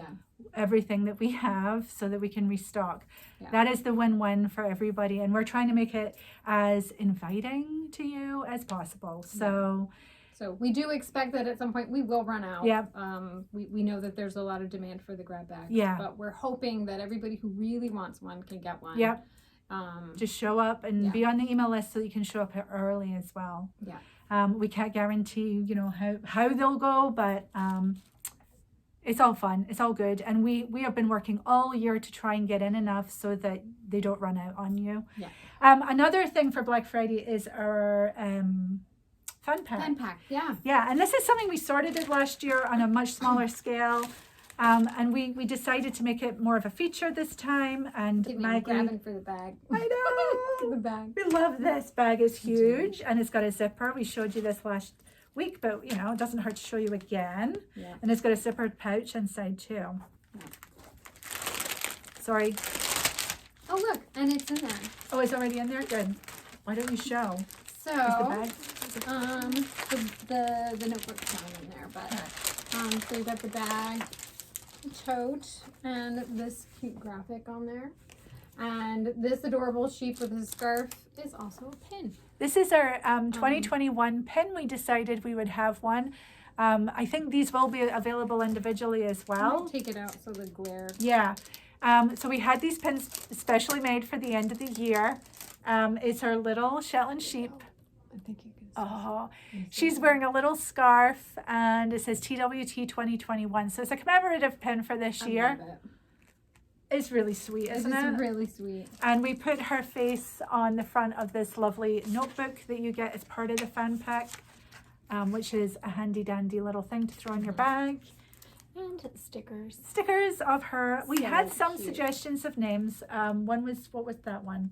everything that we have so that we can restock. Yeah. That is the win-win for everybody, and we're trying to make it as inviting to you as possible. So we do expect that at some point we will run out. Yeah. We know that there's a lot of demand for the grab bags. Yeah. But we're hoping that everybody who really wants one can get one. yeah, just show up and Yeah. be on the email list so you can show up early as well. Yeah. We can't guarantee, you know, how they'll go, but it's all fun. It's all good. And we have been working all year to try and get in enough so that they don't run out on you. Yeah. Another thing for Black Friday is our fun pack. Fun pack, yeah. Yeah, and this is something we sort of did last year on a much smaller scale. And we decided to make it more of a feature this time. And Get me Maggie, grabbing for the bag. I know. The bag. We love this bag. Is huge and it's got a zipper. We showed you this last week, but you know, it doesn't hurt to show you again. Yeah. And it's got a zippered pouch inside too. Sorry. Oh look, and it's in there. Oh, it's already in there? Good. Why don't you show? So Is the bag? the notebook's not in there, but so you got the bag, tote, and this cute graphic on there. And this adorable sheep with his scarf is also a pin. This is our 2021 pin. We decided we would have one. I think these will be available individually as well. I'll take it out so the glare. Yeah. So we had these pins specially made for the end of the year. It's our little Shetland sheep. I think you can see. Oh, she's wearing a little scarf and it says TWT 2021. So it's a commemorative pin for this year. I love it. It's really sweet, isn't it? It's really sweet. And we put her face on the front of this lovely notebook that you get as part of the fan pack, which is a handy dandy little thing to throw in your bag. And stickers. Stickers of her. We So had some cute. suggestions of names. One was, what was that one?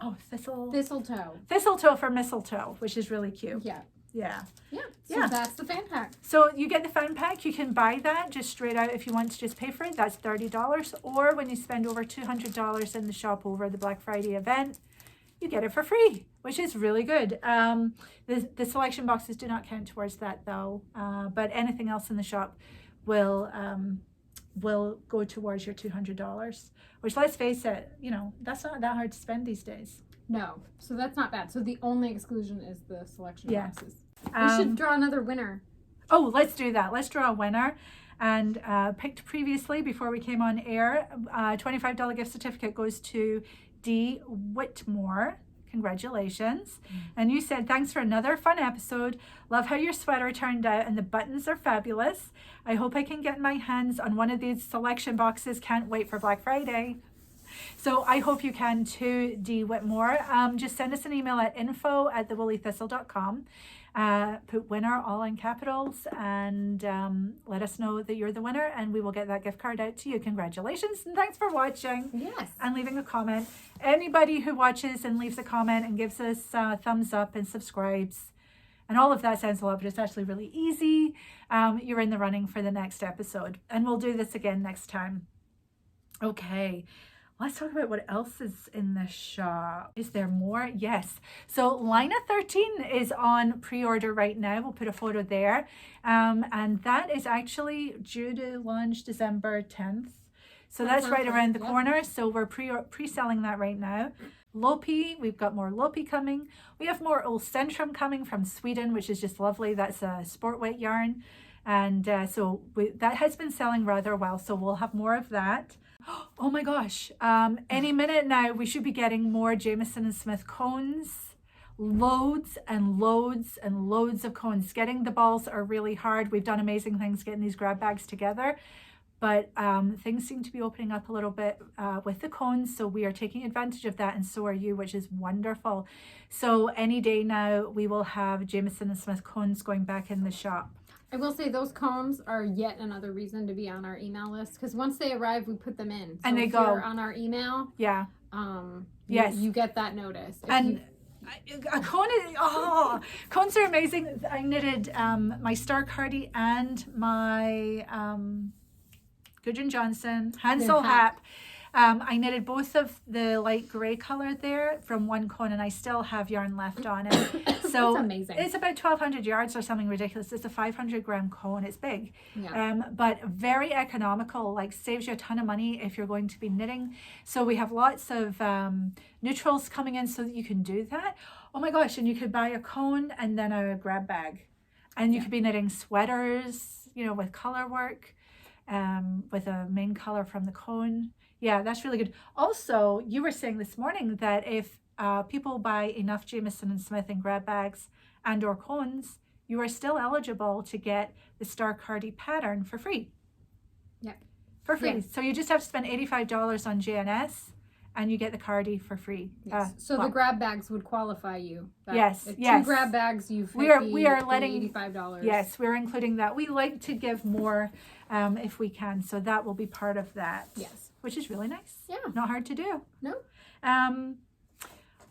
Oh, Thistle. Thistletoe. Thistletoe for mistletoe, which is really cute. Yeah. Yeah. Yeah. So Yeah. that's the fan pack. So you get the fan pack. You can buy that just straight out if you want to just pay for it. That's $30. Or when you spend over $200 in the shop over the Black Friday event, you get it for free, which is really good. The selection boxes do not count towards that though. But anything else in the shop will go towards your $200, which, let's face it, you know, that's not that hard to spend these days. No. So that's not bad. So the only exclusion is the selection Yeah. boxes. We should draw another winner. Oh, let's do that. Let's draw a winner. And picked previously before we came on air, $25 gift certificate goes to D. Whitmore. Congratulations. And you said, thanks for another fun episode. Love how your sweater turned out and the buttons are fabulous. I hope I can get my hands on one of these selection boxes. Can't wait for Black Friday. So I hope you can too, D. Whitmore. Just send us an email at info@thewoollythistle.com. Put winner all in capitals and let us know that you're the winner and we will get that gift card out to you. Congratulations and thanks for watching. Yes. And leaving a comment. Anybody who watches and leaves a comment and gives us a thumbs up and subscribes and all of that sounds a lot, but it's actually really easy. You're in the running for the next episode and we'll do this again next time. Okay. Let's talk about what else is in the shop. Is there more? Yes. So Lina 13 is on pre-order right now. We'll put a photo there. And that is actually due to launch December 10th. So that's right around the corner. So we're pre-selling that right now. Lopi, we've got more Lopi coming. We have more Ullcentrum coming from Sweden, which is just lovely. That's a sport weight yarn. And that has been selling rather well. So we'll have more of that. Oh my gosh, any minute now we should be getting more Jamieson Smith cones. Loads and loads and loads of cones. Getting the balls are really hard. We've done amazing things getting these grab bags together, but things seem to be opening up a little bit with the cones, so we are taking advantage of that and so are you, which is wonderful. So any day now we will have Jamieson Smith cones going back in the shop. I will say those cones are yet another reason to be on our email list because once they arrive, we put them in. So and they if go you're on our email. Yeah. Yes. You get that notice. And a cone is, cones are amazing. I knitted my Star Cardi and my Gudrun Johnson Hansel hat. I knitted both of the light gray color there from one cone, and I still have yarn left on it. So That's amazing. it's about 1,200 yards or something ridiculous. It's a 500-gram cone. It's big, but very economical. Like saves you a ton of money if you're going to be knitting. So we have lots of neutrals coming in so that you can do that. Oh my gosh! And you could buy a cone and then a grab bag, and you could be knitting sweaters, you know, with color work, with a main color from the cone. Yeah, that's really good. Also, you were saying this morning that if people buy enough Jamieson Smith and grab bags and or cones, you are still eligible to get the Star Cardi pattern for free. Yeah. For free. Yes. So you just have to spend $85 on JNS and you get the Cardi for free. Yes. So the grab bags would qualify you. Yes. If yes. 2 grab bags, you've we are letting $85. Yes, we're including that. We like to give more if we can, so that will be part of that. Yes. Which is really nice. Yeah. Not hard to do. No.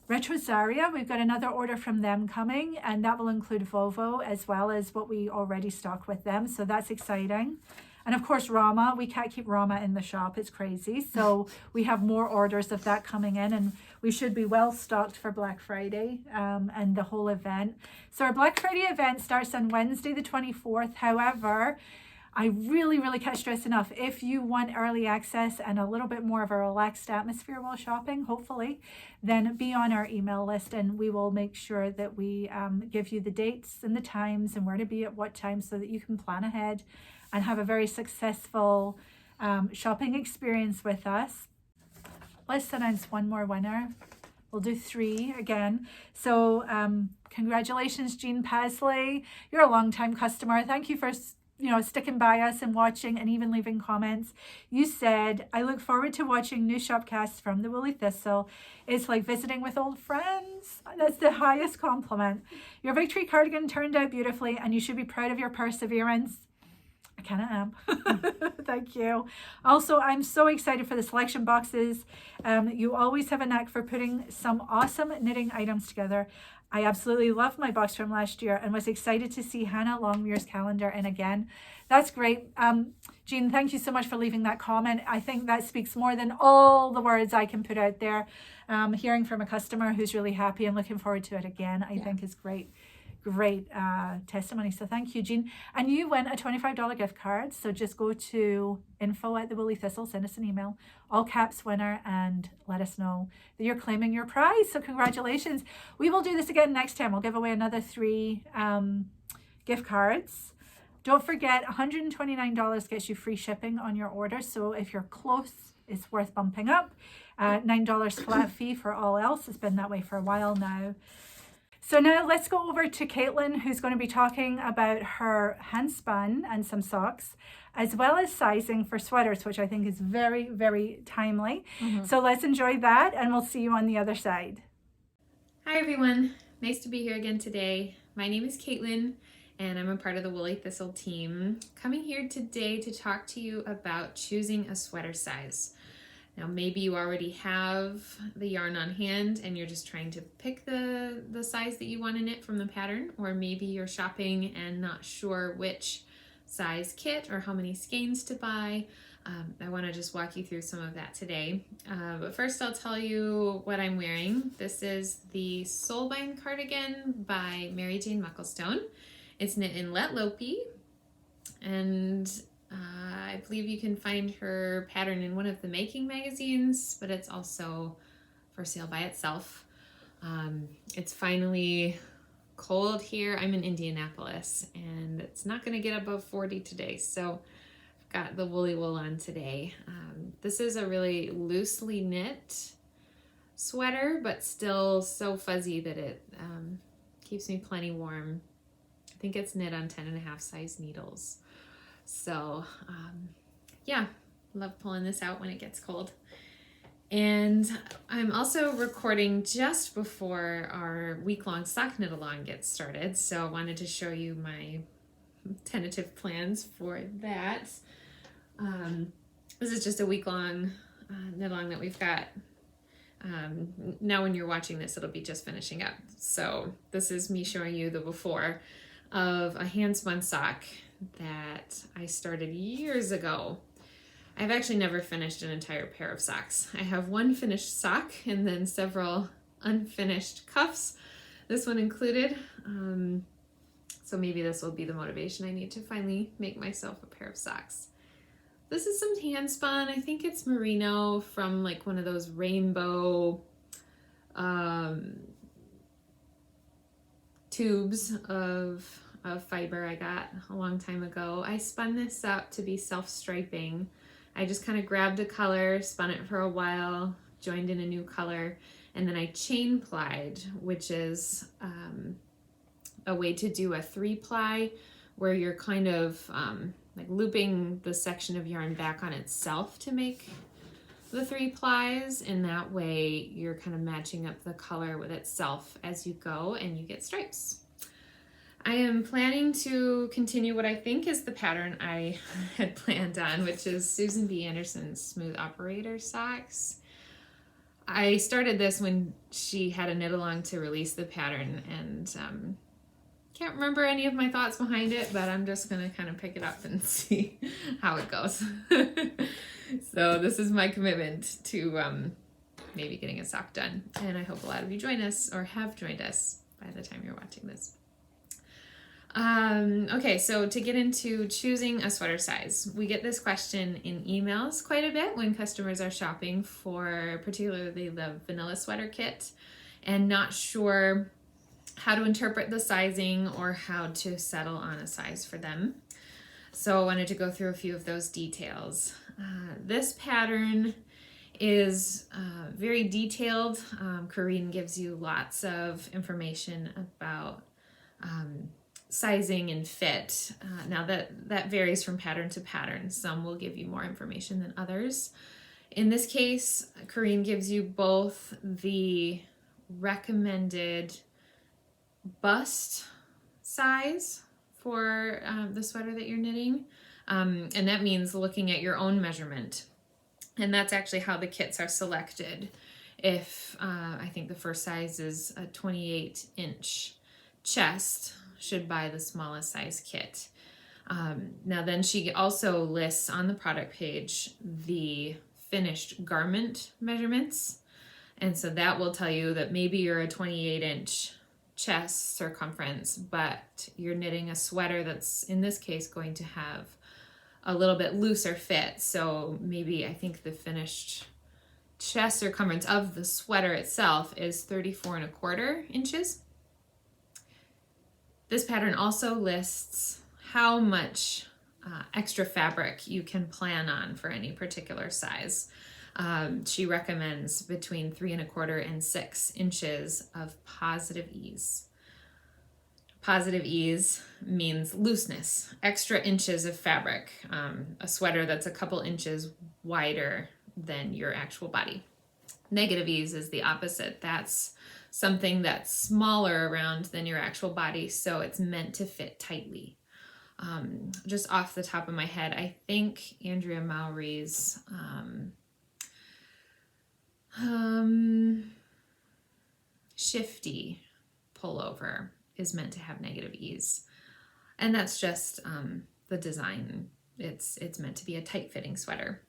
Retrosaria, we've got another order from them coming, and that will include Vovó as well as what we already stock with them. So that's exciting. And of course, Rauma, we can't keep Rauma in the shop. It's crazy. So we have more orders of that coming in, and we should be well stocked for Black Friday and the whole event. So our Black Friday event starts on Wednesday, the 24th. However, I really can't stress enough, if you want early access and a little bit more of a relaxed atmosphere while shopping, hopefully, then be on our email list and we will make sure that we give you the dates and the times and where to be at what time so that you can plan ahead and have a very successful shopping experience with us. Let's announce one more winner. We'll do 3 again. So congratulations, Jean Pasley. You're a long-time customer. Thank you for sticking by us and watching and even leaving comments. You said, I look forward to watching new Shopcasts from the Woolly Thistle. It's like visiting with old friends. That's the highest compliment. Your victory cardigan turned out beautifully and you should be proud of your perseverance. I kind of am. Thank you. Also, I'm so excited for the selection boxes. You always have a knack for putting some awesome knitting items together. I absolutely loved my box from last year and was excited to see Hannah Longmuir's calendar in again. That's great. Jean, thank you so much for leaving that comment. I think that speaks more than all the words I can put out there. Hearing from a customer who's really happy and looking forward to it again, I think is great testimony. So thank you, Jean. And you win a $25 gift card. So just go to info@thewoollythistle, send us an email, all caps winner, and let us know that you're claiming your prize. So congratulations. We will do this again next time. We'll give away another 3 gift cards. Don't forget, $129 gets you free shipping on your order. So if you're close, it's worth bumping up. $9 flat fee for all else. It's been that way for a while now. So now let's go over to Caitlin, who's going to be talking about her hand spun and some socks, as well as sizing for sweaters, which I think is very timely. So let's enjoy that and we'll see you on the other side. Hi everyone, nice to be here again today. My name is Caitlin and I'm a part of the Woolly Thistle team. Coming here today to talk to you about choosing a sweater size. Now maybe you already have the yarn on hand and you're just trying to pick the size that you want to knit from the pattern, or maybe you're shopping and not sure which size kit or how many skeins to buy. I want to just walk you through some of that today. But first I'll tell you what I'm wearing. This is the Soulbind cardigan by Mary Jane Mucklestone. It's knit in Let Lopi, and I believe you can find her pattern in one of the making magazines, but it's also for sale by itself. It's finally cold here. I'm in Indianapolis and it's not going to get above 40 today, so I've got the woolly wool on today. This is a really loosely knit sweater, but still so fuzzy that it keeps me plenty warm. I think it's knit on 10.5 size needles. So yeah, love pulling this out when it gets cold. And I'm also recording just before our week-long sock knit along gets started, so I wanted to show you my tentative plans for that. This is just a week-long knit along that we've got. Now when you're watching this, it'll be just finishing up. So this is me showing you the before of a hand spun sock that I started years ago. I've actually never finished an entire pair of socks. I have one finished sock and then several unfinished cuffs, this one included. So maybe this will be the motivation I need to finally make myself a pair of socks. This is some hand spun. I think it's merino from like one of those rainbow tubes of fiber I got a long time ago. I spun this up to be self-striping. I just kind of grabbed a color, spun it for a while, joined in a new color, and then I chain plied, which is a way to do a 3-ply where you're kind of like looping the section of yarn back on itself to make the 3 plies, and that way you're kind of matching up the color with itself as you go and you get stripes. I am planning to continue what I think is the pattern I had planned on, which is Susan B. Anderson's Smooth Operator socks. I started this when she had a knit along to release the pattern, and can't remember any of my thoughts behind it, but I'm just gonna kind of pick it up and see how it goes. So this is my commitment to maybe getting a sock done, and I hope a lot of you join us or have joined us by the time you're watching this. Okay, so to get into choosing a sweater size, we get this question in emails quite a bit when customers are shopping for particularly the vanilla sweater kit and not sure how to interpret the sizing or how to settle on a size for them. So I wanted to go through a few of those details. This pattern is very detailed. Corinne gives you lots of information about sizing and fit. Now that varies from pattern to pattern. Some will give you more information than others. In this case, Corinne gives you both the recommended bust size for the sweater that you're knitting, and that means looking at your own measurement, and that's actually how the kits are selected. If I think the first size is a 28-inch chest, should buy the smallest size kit. Now then she also lists on the product page the finished garment measurements, and so that will tell you that maybe you're a 28-inch chest circumference, but you're knitting a sweater that's in this case going to have a little bit looser fit. So maybe I think the finished chest circumference of the sweater itself is 34¼ inches. This pattern also lists how much extra fabric you can plan on for any particular size. She recommends between 3¼ and 6 inches of positive ease. Positive ease means looseness, extra inches of fabric, a sweater that's a couple inches wider than your actual body. Negative ease is the opposite. That's something that's smaller around than your actual body, so it's meant to fit tightly. Just off the top of my head, I think Andrea Mowry's shifty pullover is meant to have negative ease, and that's just the design. It's meant to be a tight-fitting sweater.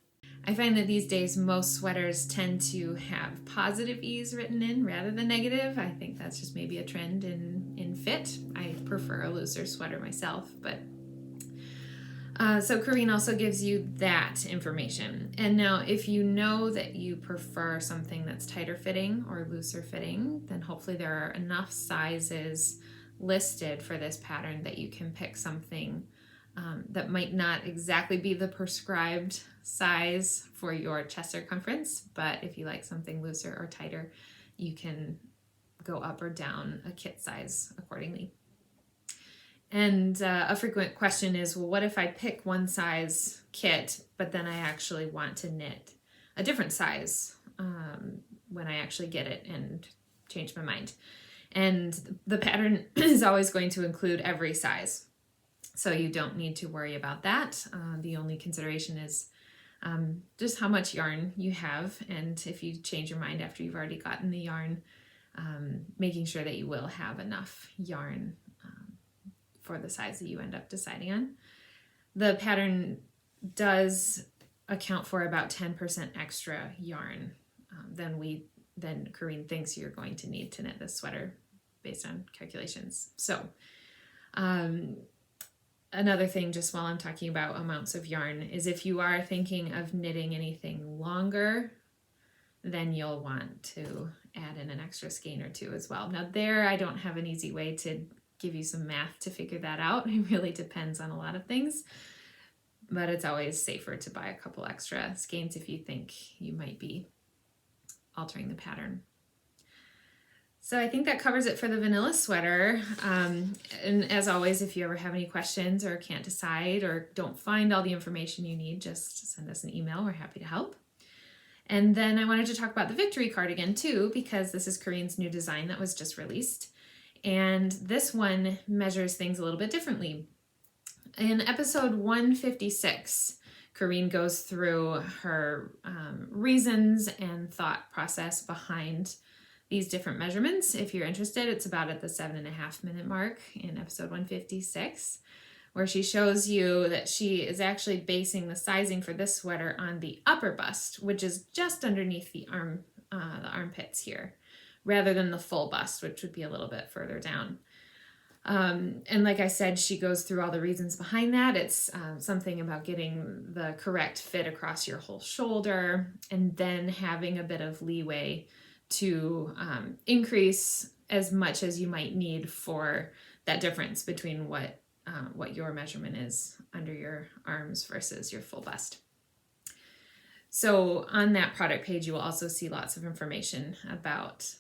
I find that these days most sweaters tend to have positive ease written in rather than negative. I think that's just maybe a trend in fit. I prefer a looser sweater myself, but so Corinne also gives you that information. And now if you know that you prefer something that's tighter fitting or looser fitting, then hopefully there are enough sizes listed for this pattern that you can pick something that might not exactly be the prescribed size for your chest circumference, but if you like something looser or tighter, you can go up or down a kit size accordingly. And a frequent question is, well, what if I pick one size kit, but then I actually want to knit a different size when I actually get it and change my mind? And the pattern is always going to include every size, so you don't need to worry about that. The only consideration is just how much yarn you have, and if you change your mind after you've already gotten the yarn, making sure that you will have enough yarn for the size that you end up deciding on. The pattern does account for about 10% extra yarn than Corinne thinks you're going to need to knit this sweater based on calculations. So another thing, just while I'm talking about amounts of yarn, is if you are thinking of knitting anything longer, then you'll want to add in an extra skein or two as well. Now there, I don't have an easy way to give you some math to figure that out. It really depends on a lot of things, but it's always safer to buy a couple extra skeins if you think you might be altering the pattern. So I think that covers it for the vanilla sweater. And as always, if you ever have any questions or can't decide or don't find all the information you need, just send us an email. We're happy to help. And then I wanted to talk about the Victory cardigan too, because this is Corinne's new design that was just released. And this one measures things a little bit differently. In episode 156, Corinne goes through her reasons and thought process behind these different measurements. If you're interested, it's about at the 7.5 minute mark in episode 156, where she shows you that she is actually basing the sizing for this sweater on the upper bust, which is just underneath the armpits here, rather than the full bust, which would be a little bit further down. And like I said, she goes through all the reasons behind that. It's something about getting the correct fit across your whole shoulder, and then having a bit of leeway to increase as much as you might need for that difference between what your measurement is under your arms versus your full bust. So on that product page, you will also see lots of information about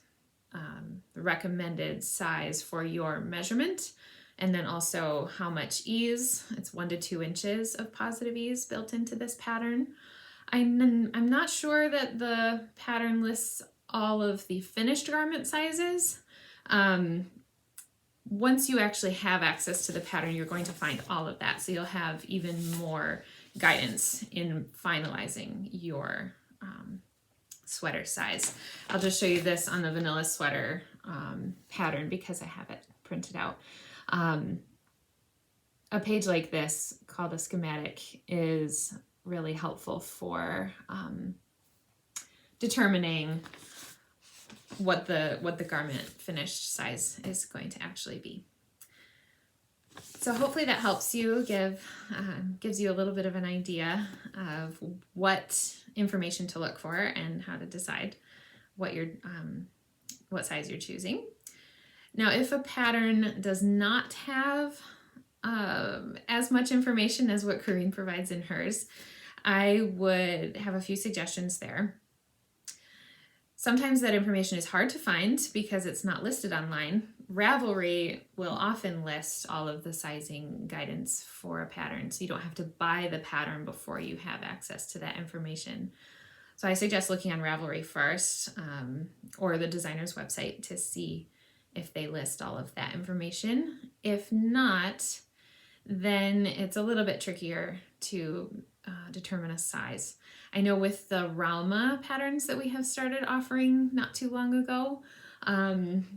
the recommended size for your measurement, and then also how much ease. It's 1 to 2 inches of positive ease built into this pattern. I'm not sure that the pattern lists all of the finished garment sizes. Once you actually have access to the pattern, you're going to find all of that. So you'll have even more guidance in finalizing your sweater size. I'll just show you this on the vanilla sweater pattern because I have it printed out. A page like this called a schematic is really helpful for determining what the garment finished size is going to actually be. So hopefully that helps you, gives you a little bit of an idea of what information to look for and how to decide what size you're choosing. Now, if a pattern does not have as much information as what Corinne provides in hers, I would have a few suggestions there. Sometimes that information is hard to find because it's not listed online. Ravelry will often list all of the sizing guidance for a pattern, so you don't have to buy the pattern before you have access to that information. So I suggest looking on Ravelry first, or the designer's website, to see if they list all of that information. If not, then it's a little bit trickier to determine a size. I know with the Rauma patterns that we have started offering not too long ago,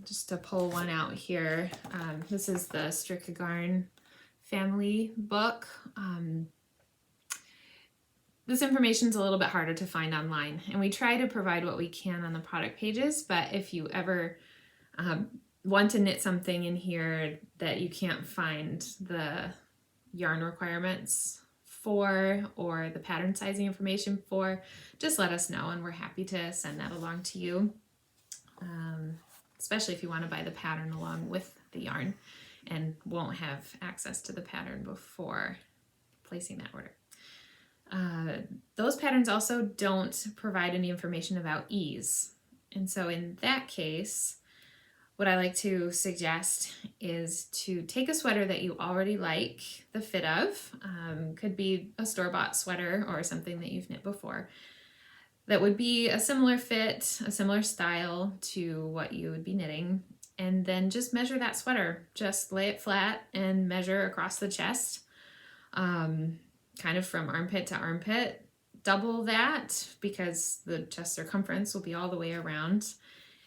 just to pull one out here, this is the Strickgarn family book. This information is a little bit harder to find online, and we try to provide what we can on the product pages, but if you ever want to knit something in here that you can't find the yarn requirements for or the pattern sizing information for, just let us know and we're happy to send that along to you, especially if you want to buy the pattern along with the yarn and won't have access to the pattern before placing that order. Those patterns also don't provide any information about ease, and so in that case, what I like to suggest is to take a sweater that you already like the fit of, could be a store-bought sweater or something that you've knit before, that would be a similar fit, a similar style to what you would be knitting, and then just measure that sweater. Just lay it flat and measure across the chest, kind of from armpit to armpit. Double that because the chest circumference will be all the way around.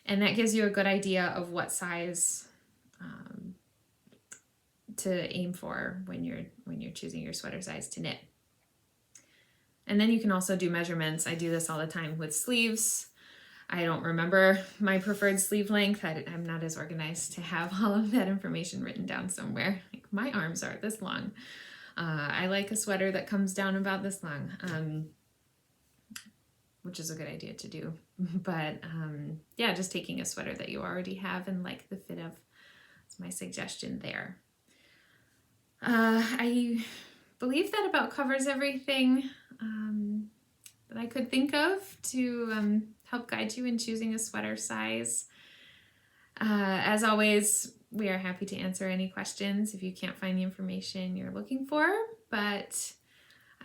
And that gives you a good idea of what size to aim for when you're choosing your sweater size to knit. And then you can also do measurements. I do this all the time with sleeves. I don't remember my preferred sleeve length. I'm not as organized to have all of that information written down somewhere. Like my arms are this long. I like a sweater that comes down about this long, which is a good idea to do. But yeah, just taking a sweater that you already have and like the fit of, is my suggestion there. I believe that about covers everything that I could think of to help guide you in choosing a sweater size. As always, we are happy to answer any questions if you can't find the information you're looking for, but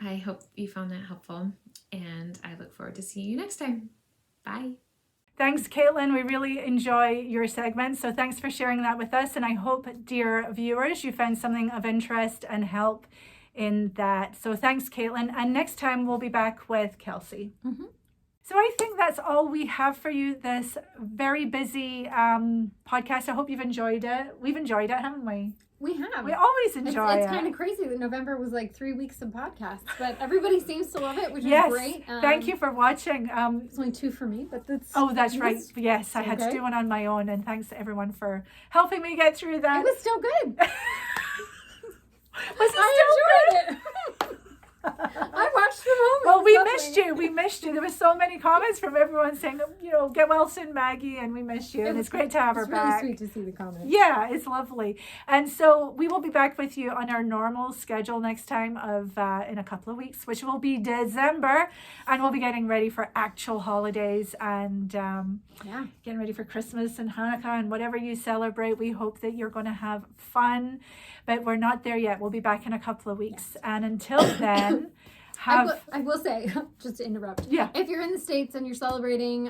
I hope you found that helpful, and I look forward to seeing you next time. Bye. Thanks, Caitlin. We really enjoy your segment. So thanks for sharing that with us. And I hope, dear viewers, you found something of interest and help in that. So thanks, Caitlin. And next time we'll be back with Kelsey. Mm-hmm. So I think that's all we have for you this very busy podcast. I hope you've enjoyed it. We've enjoyed it, haven't we? We have. We always enjoy it. It's kind of crazy that November was like 3 weeks of podcasts, but everybody seems to love it, which is great. Thank you for watching. It's only 2 for me, but that's... Oh, that's right. Yes, I had to do one on my own, and thanks to everyone for helping me get through that. It was still good. Was it I still enjoyed it. I watched from home. Well, we missed you. We missed you. There were so many comments from everyone saying, you know, get well soon, Maggie, and we miss you. And it's great to have her back. It's really sweet to see the comments. Yeah, it's lovely. And so we will be back with you on our normal schedule next time of in a couple of weeks, which will be December, and we'll be getting ready for actual holidays and getting ready for Christmas and Hanukkah and whatever you celebrate. We hope that you're going to have fun, but we're not there yet. We'll be back in a couple of weeks. Yes. And until then, I will say, just to interrupt, if you're in the States and you're celebrating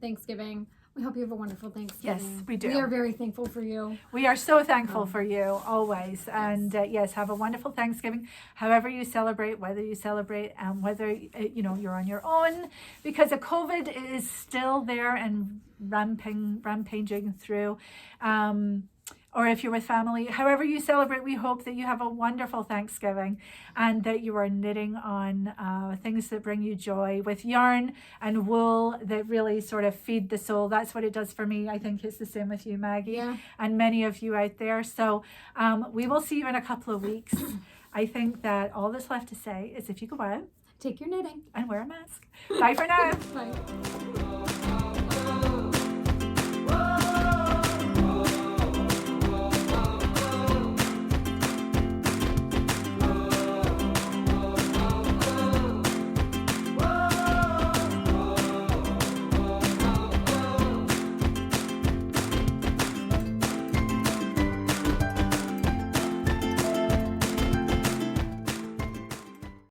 Thanksgiving, we hope you have a wonderful Thanksgiving. Yes, we do. We are very thankful for you. We are so thankful for you, always. Yes. And yes, have a wonderful Thanksgiving, however you celebrate, whether you celebrate, whether you know you're on your own, because the COVID is still there and rampaging through. Or if you're with family, however you celebrate, we hope that you have a wonderful Thanksgiving and that you are knitting on things that bring you joy with yarn and wool that really sort of feed the soul. That's what it does for me. I think it's the same with you, Maggie, and many of you out there. So we will see you in a couple of weeks. I think that all that's left to say is if you go out, take your knitting and wear a mask. Bye for now. Bye.